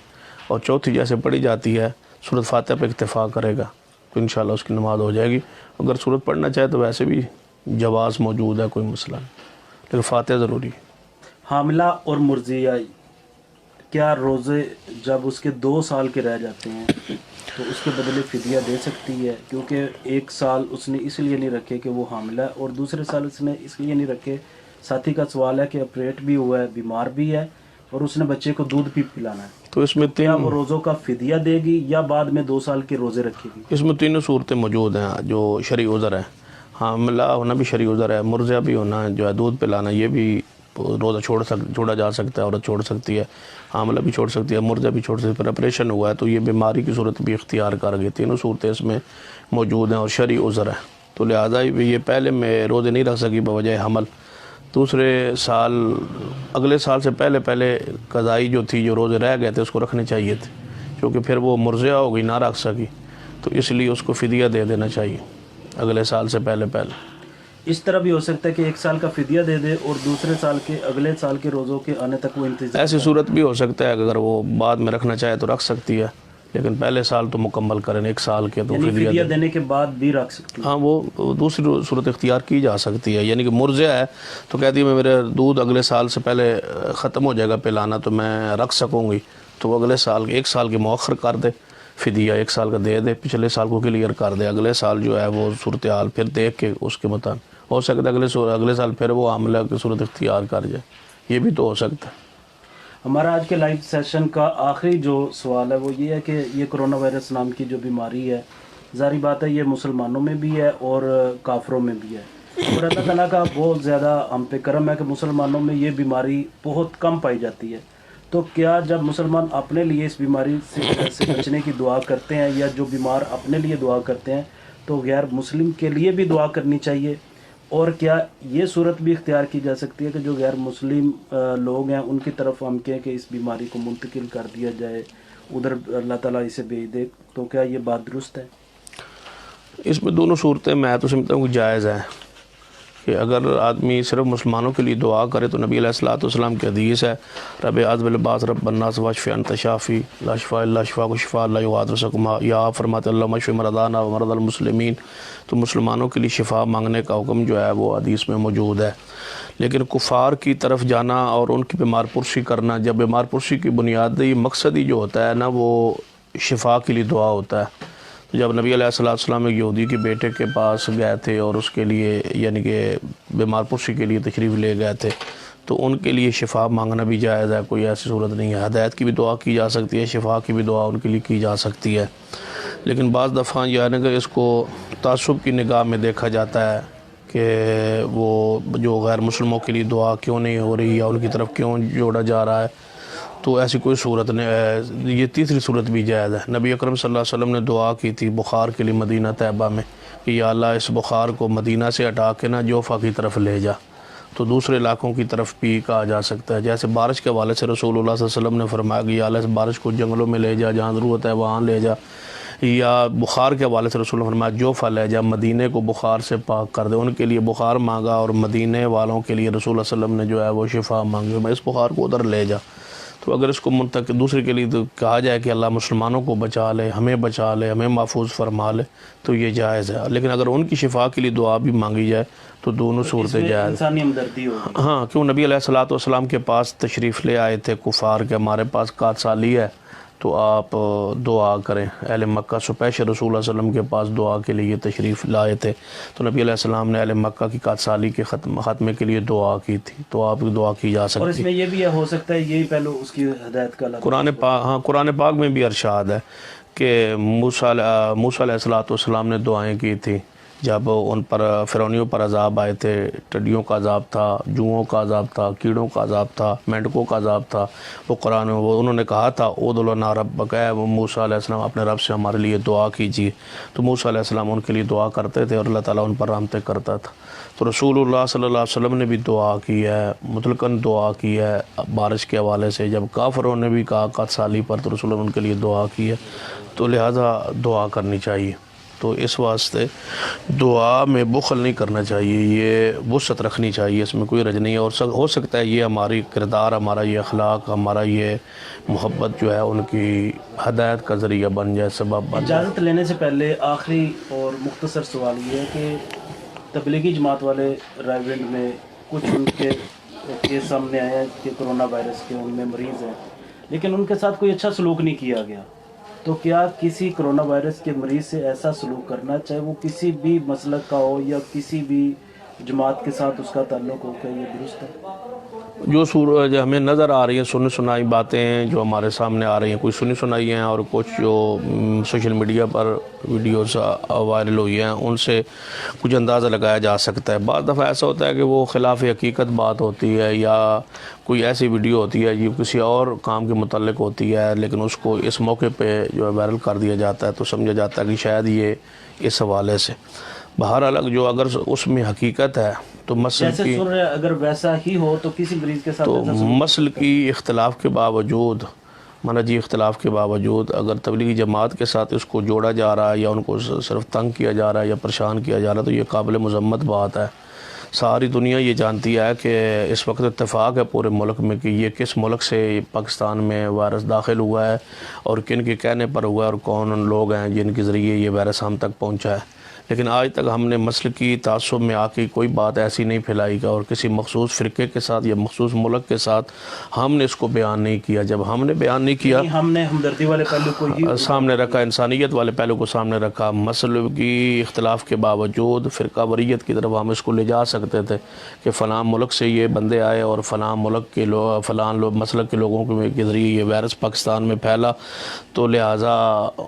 اور چوتھی جیسے پڑھی جاتی ہے سورۃ فاتحہ پہ اکتفا کرے گا تو انشاءاللہ اس کی نماز ہو جائے گی، اگر سورت پڑھنا چاہے تو ویسے بھی جواز موجود ہے، کوئی مسئلہ نہیں، لیکن فاتحہ ضروری ہے۔ حاملہ اور مرضیہ کیا روزے جب اس کے 2 سال کے رہ جاتے ہیں تو اس کے بدلے فدیہ دے سکتی ہے؟ کیونکہ 1 سال اس نے اس لیے نہیں رکھے کہ وہ حاملہ ہے اور دوسرے سال اس نے اس لیے نہیں رکھے، ساتھی کا سوال ہے کہ آپریٹ بھی ہوا ہے، بیمار بھی ہے اور اس نے بچے کو دودھ بھی پلانا ہے، تو اس میں کیا وہ روزوں کا فدیہ دے گی یا بعد میں 2 سال کے روزے رکھے گی؟ اس میں 3 صورتیں موجود ہیں جو شرعی عذر ہے، حاملہ ہونا بھی شرعی عذر ہے، مرضع بھی ہونا جو ہے دودھ پلانا، یہ بھی روزہ چھوڑا جا سکتا ہے، عورت چھوڑ سکتی ہے، حاملہ بھی چھوڑ سکتی ہے، مرضع بھی چھوڑ سکتی ہے، پھر آپریشن ہوا ہے تو یہ بیماری کی صورت بھی اختیار کر گئی، 3 صورتیں اس میں موجود ہیں اور شرعی عذر ہے، تو لہٰذا یہ پہلے میں روزے نہیں رکھ سکی بوجہ حمل، دوسرے سال اگلے سال سے پہلے قضائی جو تھی، جو روزے رہ گئے تھے اس کو رکھنے چاہیے تھے، کیونکہ پھر وہ مرضعہ ہو گئی، نہ رکھ سکی، تو اس لیے اس کو فدیہ دے دینا چاہیے اگلے سال سے پہلے۔ اس طرح بھی ہو سکتا ہے کہ 1 سال کا فدیہ دے دے اور دوسرے سال کے اگلے سال کے روزوں کے آنے تک وہ انتظار، ایسی صورت بھی ہو سکتا ہے کہ اگر وہ بعد میں رکھنا چاہے تو رکھ سکتی ہے، لیکن پہلے سال تو مکمل کریں 1 سال کے، تو یعنی فدیہ فدیہ دینے کے بعد بھی رکھ سکتی ہے۔ ہاں وہ دوسری صورت اختیار کی جا سکتی ہے، یعنی کہ مرضع ہے تو کہتی ہے میں میرے دودھ اگلے سال سے پہلے ختم ہو جائے گا پلانا تو میں رکھ سکوں گی، تو وہ اگلے سال 1 سال کے مؤخر کر دے، فدیہ 1 سال کا دے دے، پچھلے سال کو کلیئر کر دے، اگلے سال جو ہے وہ صورتحال پھر دیکھ کے اس کے مطابق ہو سکتا ہے اگلے سال پھر وہ حاملہ کی صورت اختیار کر جائے، یہ بھی تو ہو سکتا ہے۔ ہمارا آج کے لائیو سیشن کا آخری جو سوال ہے وہ یہ ہے کہ یہ کرونا وائرس نام کی جو بیماری ہے، ظاہری بات ہے یہ مسلمانوں میں بھی ہے اور کافروں میں بھی ہے، اور اللہ تعالیٰ کا بہت زیادہ ہم پہ کرم ہے کہ مسلمانوں میں یہ بیماری بہت کم پائی جاتی ہے، تو کیا جب مسلمان اپنے لیے اس بیماری سے بچنے کی دعا کرتے ہیں یا جو بیمار اپنے لیے دعا کرتے ہیں تو غیر مسلم کے لیے بھی دعا کرنی چاہیے؟ اور کیا یہ صورت بھی اختیار کی جا سکتی ہے کہ جو غیر مسلم لوگ ہیں ان کی طرف ہم کہیں کہ اس بیماری کو منتقل کر دیا جائے، ادھر اللہ تعالیٰ اسے بھیج دے؟ تو کیا یہ بات درست ہے؟ اس میں دونوں صورتیں میں تو سمجھتا ہوں کہ جائز ہیں، کہ اگر آدمی صرف مسلمانوں کے لیے دعا کرے تو نبی علیہ الصلوۃ والسلام کی حدیث ہے، رب اعوذ بالباس رب الناس واشف انت شافی لا شفاء الا شفاءک شفاء لا یغادر سقما، یا آپ فرماتے اللہم اشف مرضانا ومرضى المسلمین، تو مسلمانوں کے لیے شفا مانگنے کا حکم جو ہے وہ حدیث میں موجود ہے۔ لیکن کفار کی طرف جانا اور ان کی بیمار پرسی کرنا، جب بیمار پرسی کی بنیادی مقصد ہی جو ہوتا ہے نا وہ شفا کے لیے دعا ہوتا ہے۔ جب نبی علیہ السلام ایک یہودی کے بیٹے کے پاس گئے تھے اور اس کے لیے یعنی کہ بیمار پرسی کے لیے تشریف لے گئے تھے تو ان کے لیے شفا مانگنا بھی جائز ہے، کوئی ایسی صورت نہیں ہے۔ ہدایت کی بھی دعا کی جا سکتی ہے، شفا کی بھی دعا ان کے لیے کی جا سکتی ہے۔ لیکن بعض دفعہ یعنی کہ اس کو تعصب کی نگاہ میں دیکھا جاتا ہے کہ وہ جو غیر مسلموں کے لیے دعا کیوں نہیں ہو رہی یا ان کی طرف کیوں جوڑا جا رہا ہے، تو ایسی کوئی صورت نہیں۔ یہ تیسری صورت بھی جائز ہے۔ نبی اکرم صلی اللہ علیہ وسلم نے دعا کی تھی بخار کے لیے مدینہ طیبہ میں کہ یا اللہ اس بخار کو مدینہ سے ہٹا کے نہ جوفہ کی طرف لے جا، تو دوسرے علاقوں کی طرف بھی کہا جا سکتا ہے۔ جیسے بارش کے حوالے سے رسول اللہ صلی اللہ علیہ وسلم نے فرمایا کہ یا اللہ اس بارش کو جنگلوں میں لے جا، جہاں ضرورت ہے وہاں لے جا، یا بخار کے حوالے سے رسول اللہ نے فرمایا جوفہ لے جا، مدینے کو بخار سے پاک کر دے۔ ان کے لیے بخار مانگا اور مدینے والوں کے لیے رسول اللہ صلی اللہ علیہ وسلم نے جو ہے وہ شفا مانگی، میں اس بخار کو ادھر لے جا۔ تو اگر اس کو منتقل دوسرے کے لیے تو کہا جائے کہ اللہ مسلمانوں کو بچا لے، ہمیں بچا لے، ہمیں محفوظ فرما لے، تو یہ جائز ہے۔ لیکن اگر ان کی شفا کے لیے دعا بھی مانگی جائے تو دونوں صورتیں جائز۔ انسانی ہمدردی ہوگی۔ ہاں، کیوں نبی علیہ الصلوۃ والسلام کے پاس تشریف لے آئے تھے کفار کے، ہمارے پاس قحط سالی ہے تو آپ دعا کریں۔ اہل مکہ سپیشل رسول اللہ صلی اللہ علیہ وسلم کے پاس دعا کے لیے تشریف لائے تھے، تو نبی علیہ السلام نے اہل مکہ کی قحط سالی کے خاتمے کے لیے دعا کی تھی، تو آپ دعا کی جا سکتی ہے۔ اور اس میں یہ بھی ہو سکتا ہے یہی پہلو اس کی ہدایت کا قرآن پاک میں بھی ارشاد ہے کہ موسیٰ علیہ السلام نے دعائیں کی تھی جب ان پر فرعونیوں پر عذاب آئے تھے، ٹڈیوں کا عذاب تھا، جوؤں کا عذاب تھا، کیڑوں کا عذاب تھا، مینڈکوں کا عذاب تھا، وہ قرآن میں انہوں نے کہا تھا ادعو لنا ربک، اے موسیٰ علیہ السلام اپنے رب سے ہمارے لیے دعا کیجیے، تو موسیٰ علیہ السلام ان کے لیے دعا کرتے تھے اور اللہ تعالیٰ ان پر رحمتیں کرتا تھا۔ تو رسول اللہ صلی اللہ علیہ وسلم نے بھی دعا کی ہے، مطلقاً دعا کی ہے بارش کے حوالے سے۔ جب کافروں نے بھی کہا قحط سالی پر تو رسول اللہ نے ان کے لیے دعا کی ہے، تو لہٰذا دعا کرنی چاہیے۔ تو اس واسطے دعا میں بخل نہیں کرنا چاہیے، یہ وسعت رکھنی چاہیے، اس میں کوئی رج نہیں ہے۔ اور ہو سکتا ہے یہ ہماری کردار، ہمارا یہ اخلاق، ہمارا یہ محبت جو ہے ان کی ہدایت کا ذریعہ بن جائے، سبب بن جائے۔ اجازت لینے سے پہلے آخری اور مختصر سوال یہ ہے کہ تبلیغی جماعت والے رائیونڈ میں کچھ ان کے کیس سامنے آئے ہیں کہ کرونا وائرس کے ان میں مریض ہیں، لیکن ان کے ساتھ کوئی اچھا سلوک نہیں کیا گیا، تو کیا کسی کرونا وائرس کے مریض سے ایسا سلوک کرنا، چاہے وہ کسی بھی مسلک کا ہو یا کسی بھی جماعت کے ساتھ اس کا تعلق ہو، کیا یہ درست ہے؟ جو ہمیں نظر آ رہی ہیں سنی سنائی باتیں جو ہمارے سامنے آ رہی ہیں، کوئی سنی سنائی ہیں اور کچھ جو سوشل میڈیا پر ویڈیوز وائرل ہوئی ہیں ان سے کچھ اندازہ لگایا جا سکتا ہے۔ بعض دفعہ ایسا ہوتا ہے کہ وہ خلاف حقیقت بات ہوتی ہے یا کوئی ایسی ویڈیو ہوتی ہے جو کسی اور کام کے متعلق ہوتی ہے، لیکن اس کو اس موقع پہ جو ہے وائرل کر دیا جاتا ہے تو سمجھا جاتا ہے کہ شاید یہ اس حوالے سے۔ بہرحال جو اگر اس میں حقیقت ہے تو مسل کی اگر ویسا ہی ہو تو کسی مریض کے ساتھ تو مسل کی اختلاف کے باوجود، منہجی اختلاف کے باوجود اگر تبلیغی جماعت کے ساتھ اس کو جوڑا جا رہا ہے یا ان کو صرف تنگ کیا جا رہا ہے یا پریشان کیا جا رہا ہے تو یہ قابل مذمت بات ہے۔ ساری دنیا یہ جانتی ہے کہ اس وقت اتفاق ہے پورے ملک میں کہ یہ کس ملک سے پاکستان میں وائرس داخل ہوا ہے اور کن کے کہنے پر ہوا ہے اور کون لوگ ہیں جن کے ذریعے یہ وائرس ہم تک پہنچا ہے۔ لیکن آج تک ہم نے مسلکی تعصب میں آ کے کوئی بات ایسی نہیں پھیلائی گا اور کسی مخصوص فرقے کے ساتھ یا مخصوص ملک کے ساتھ ہم نے اس کو بیان نہیں کیا۔ جب ہم نے بیان نہیں کیا، ہم نے ہمدردی والے پہلو کو ہی سامنے رکھا، انسانیت والے پہلو کو سامنے رکھا۔ مسلک کی اختلاف کے باوجود فرقہ واریت کی طرف ہم اس کو لے جا سکتے تھے کہ فلاں ملک سے یہ بندے آئے اور فلاں ملک کے فلاں مسلک کے لوگوں کے ذریعے یہ وائرس پاکستان میں پھیلا، تو لہٰذا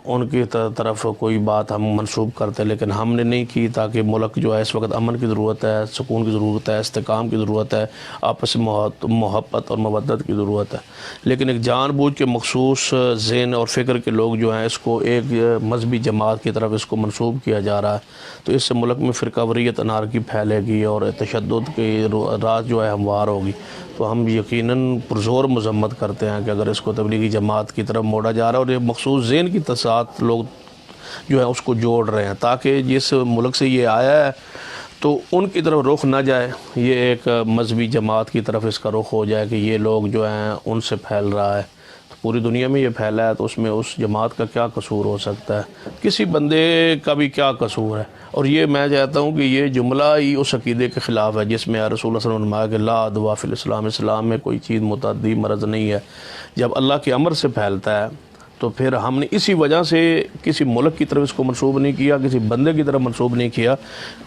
ان کی طرف کوئی بات ہم منسوب کرتے، لیکن ہم ہم نے نہیں کی تاکہ ملک جو ہے اس وقت امن کی ضرورت ہے، سکون کی ضرورت ہے، استحکام کی ضرورت ہے، آپس میں محبت اور مودت کی ضرورت ہے، لیکن ایک جان بوجھ کے مخصوص ذہن اور فکر کے لوگ جو ہیں اس کو ایک مذہبی جماعت کی طرف اس کو منسوب کیا جا رہا ہے، تو اس سے ملک میں فرقہ واریت انارکی پھیلے گی اور تشدد کی راز جو ہے ہموار ہوگی۔ تو ہم یقیناً پرزور مذمت کرتے ہیں کہ اگر اس کو تبلیغی جماعت کی طرف موڑا جا رہا ہے اور یہ مخصوص ذہن کی ساتھ لوگ جو ہے اس کو جوڑ رہے ہیں تاکہ جس ملک سے یہ آیا ہے تو ان کی طرف رخ نہ جائے، یہ ایک مذہبی جماعت کی طرف اس کا رخ ہو جائے کہ یہ لوگ جو ہیں ان سے پھیل رہا ہے، تو پوری دنیا میں یہ پھیلا ہے، تو اس میں اس جماعت کا کیا قصور ہو سکتا ہے؟ کسی بندے کا بھی کیا قصور ہے؟ اور یہ میں چاہتا ہوں کہ یہ جملہ ہی اس عقیدے کے خلاف ہے جس میں رسول اللہ صلی اللہ علیہ وسلم نے فرمایا کہ لا عدوٰ فی الاسلام، اسلام میں کوئی چیز متعدی مرض نہیں ہے۔ جب اللہ کے امر سے پھیلتا ہے تو پھر ہم نے اسی وجہ سے کسی ملک کی طرف اس کو منسوب نہیں کیا، کسی بندے کی طرف منسوب نہیں کیا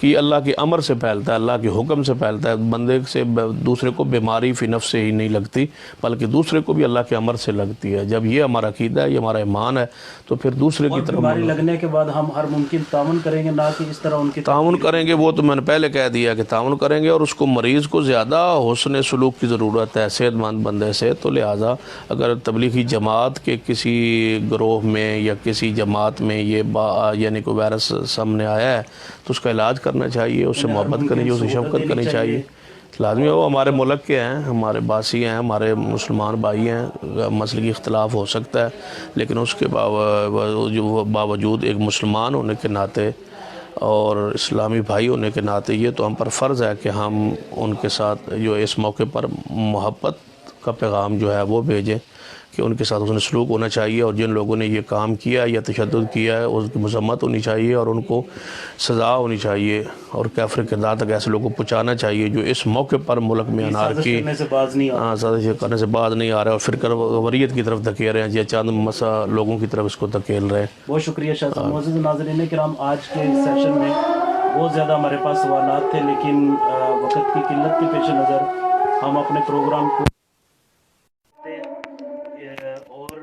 کہ اللہ کے امر سے پھیلتا ہے، اللہ کے حکم سے پھیلتا ہے، بندے سے دوسرے کو بیماری فی نفس سے ہی نہیں لگتی بلکہ دوسرے کو بھی اللہ کے امر سے لگتی ہے۔ جب یہ ہمارا عقیدہ ہے، یہ ہمارا ایمان ہے، تو پھر دوسرے کی طرف بیماری لگنے کے بعد ہم ہر ممکن تعاون کریں گے، نہ کہ اس طرح ان کی تعاون کریں گے۔ وہ تو میں نے پہلے کہہ دیا کہ تعاون کریں گے، اور اس کو مریض کو زیادہ حسن سلوک کی ضرورت ہے صحت مند بندے سے، تو لہٰذا اگر تبلیغی جماعت کے کسی گروہ میں یا کسی جماعت میں یہ یعنی کوئی وائرس سامنے آیا ہے تو اس کا علاج کرنا چاہیے، اس سے محبت کرنی چاہیے، اس سے شفقت کرنی چاہیے۔ لازمی وہ ہمارے ملک کے ہیں، ہمارے باسی ہیں، ہمارے مسلمان بھائی ہیں، مسلکی اختلاف ہو سکتا ہے، لیکن اس کے باوجود ایک مسلمان ہونے کے ناطے اور اسلامی بھائی ہونے کے ناطے یہ تو ہم پر فرض ہے کہ ہم ان کے ساتھ جو اس موقع پر محبت کا پیغام جو ہے وہ بھیجیں کہ ان کے ساتھ حسن سلوک ہونا چاہیے، اور جن لوگوں نے یہ کام کیا یا تشدد کیا ہے اس کی مذمت ہونی چاہیے اور ان کو سزا ہونی چاہیے، اور کافر کردار تک ایسے لوگوں کو پہنچانا چاہیے جو اس موقع پر ملک میں انارکی سازش کرنے سے باز نہیں آ رہے اور فرقہ واریت کی طرف دھکیل رہے ہیں، یا چند لوگوں کی طرف اس کو دھکیل رہے ہیں۔ بہت شکریہ شاہ صاحب۔ معزز ناظرین کرام، آج کے سیشن میں بہت زیادہ ہمارے پاس سوالات تھے، لیکن وقت کی قلت کے پیش نظر ہم اپنے پروگرام کو اور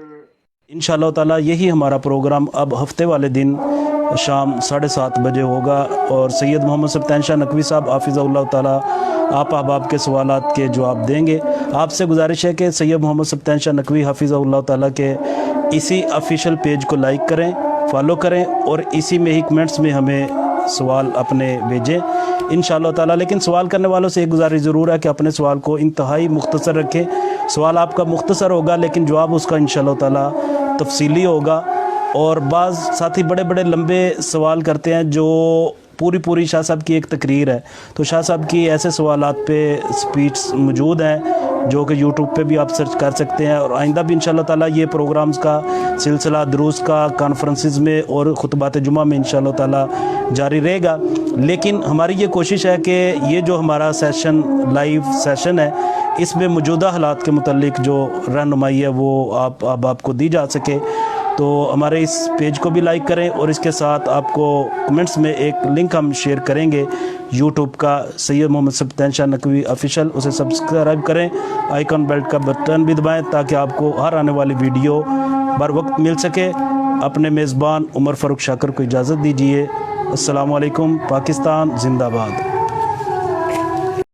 انشاءاللہ تعالیٰ یہی ہمارا پروگرام اب ہفتے والے دن شام 7:30 بجے ہوگا، اور سید محمد سبطین شاہ نقوی صاحب حافظہ اللہ تعالیٰ آپ احباب کے سوالات کے جواب دیں گے۔ آپ سے گزارش ہے کہ سید محمد سبطین شاہ نقوی حافظہ اللہ تعالیٰ کے اسی آفیشیل پیج کو لائک کریں، فالو کریں، اور اسی میں ہی کمنٹس میں ہمیں سوال اپنے بھیجیں انشاءاللہ تعالیٰ۔ لیکن سوال کرنے والوں سے ایک گزارش ضرور ہے کہ اپنے سوال کو انتہائی مختصر رکھیں۔ سوال آپ کا مختصر ہوگا لیکن جواب اس کا انشاءاللہ تعالیٰ تفصیلی ہوگا، اور بعض ساتھی بڑے بڑے لمبے سوال کرتے ہیں جو پوری شاہ صاحب کی ایک تقریر ہے، تو شاہ صاحب کی ایسے سوالات پہ سپیچز موجود ہیں جو کہ یوٹیوب پہ بھی آپ سرچ کر سکتے ہیں، اور آئندہ بھی انشاءاللہ تعالیٰ یہ پروگرامز کا سلسلہ دروس کا کانفرنسز میں اور خطبات جمعہ میں انشاءاللہ تعالیٰ جاری رہے گا۔ لیکن ہماری یہ کوشش ہے کہ یہ جو ہمارا سیشن لائیو سیشن ہے اس میں موجودہ حالات کے متعلق جو رہنمائی ہے وہ آپ کو دی جا سکے، تو ہمارے اس پیج کو بھی لائک کریں، اور اس کے ساتھ آپ کو کمنٹس میں ایک لنک ہم شیئر کریں گے یوٹیوب کا، سید محمد سبطین شاہ نقوی آفیشیل، اسے سبسکرائب کریں، آئیکن بیل کا بٹن بھی دبائیں تاکہ آپ کو ہر آنے والی ویڈیو بر وقت مل سکے۔ اپنے میزبان عمر فاروق شاکر کو اجازت دیجیے۔ السلام علیکم۔ پاکستان زندہ باد۔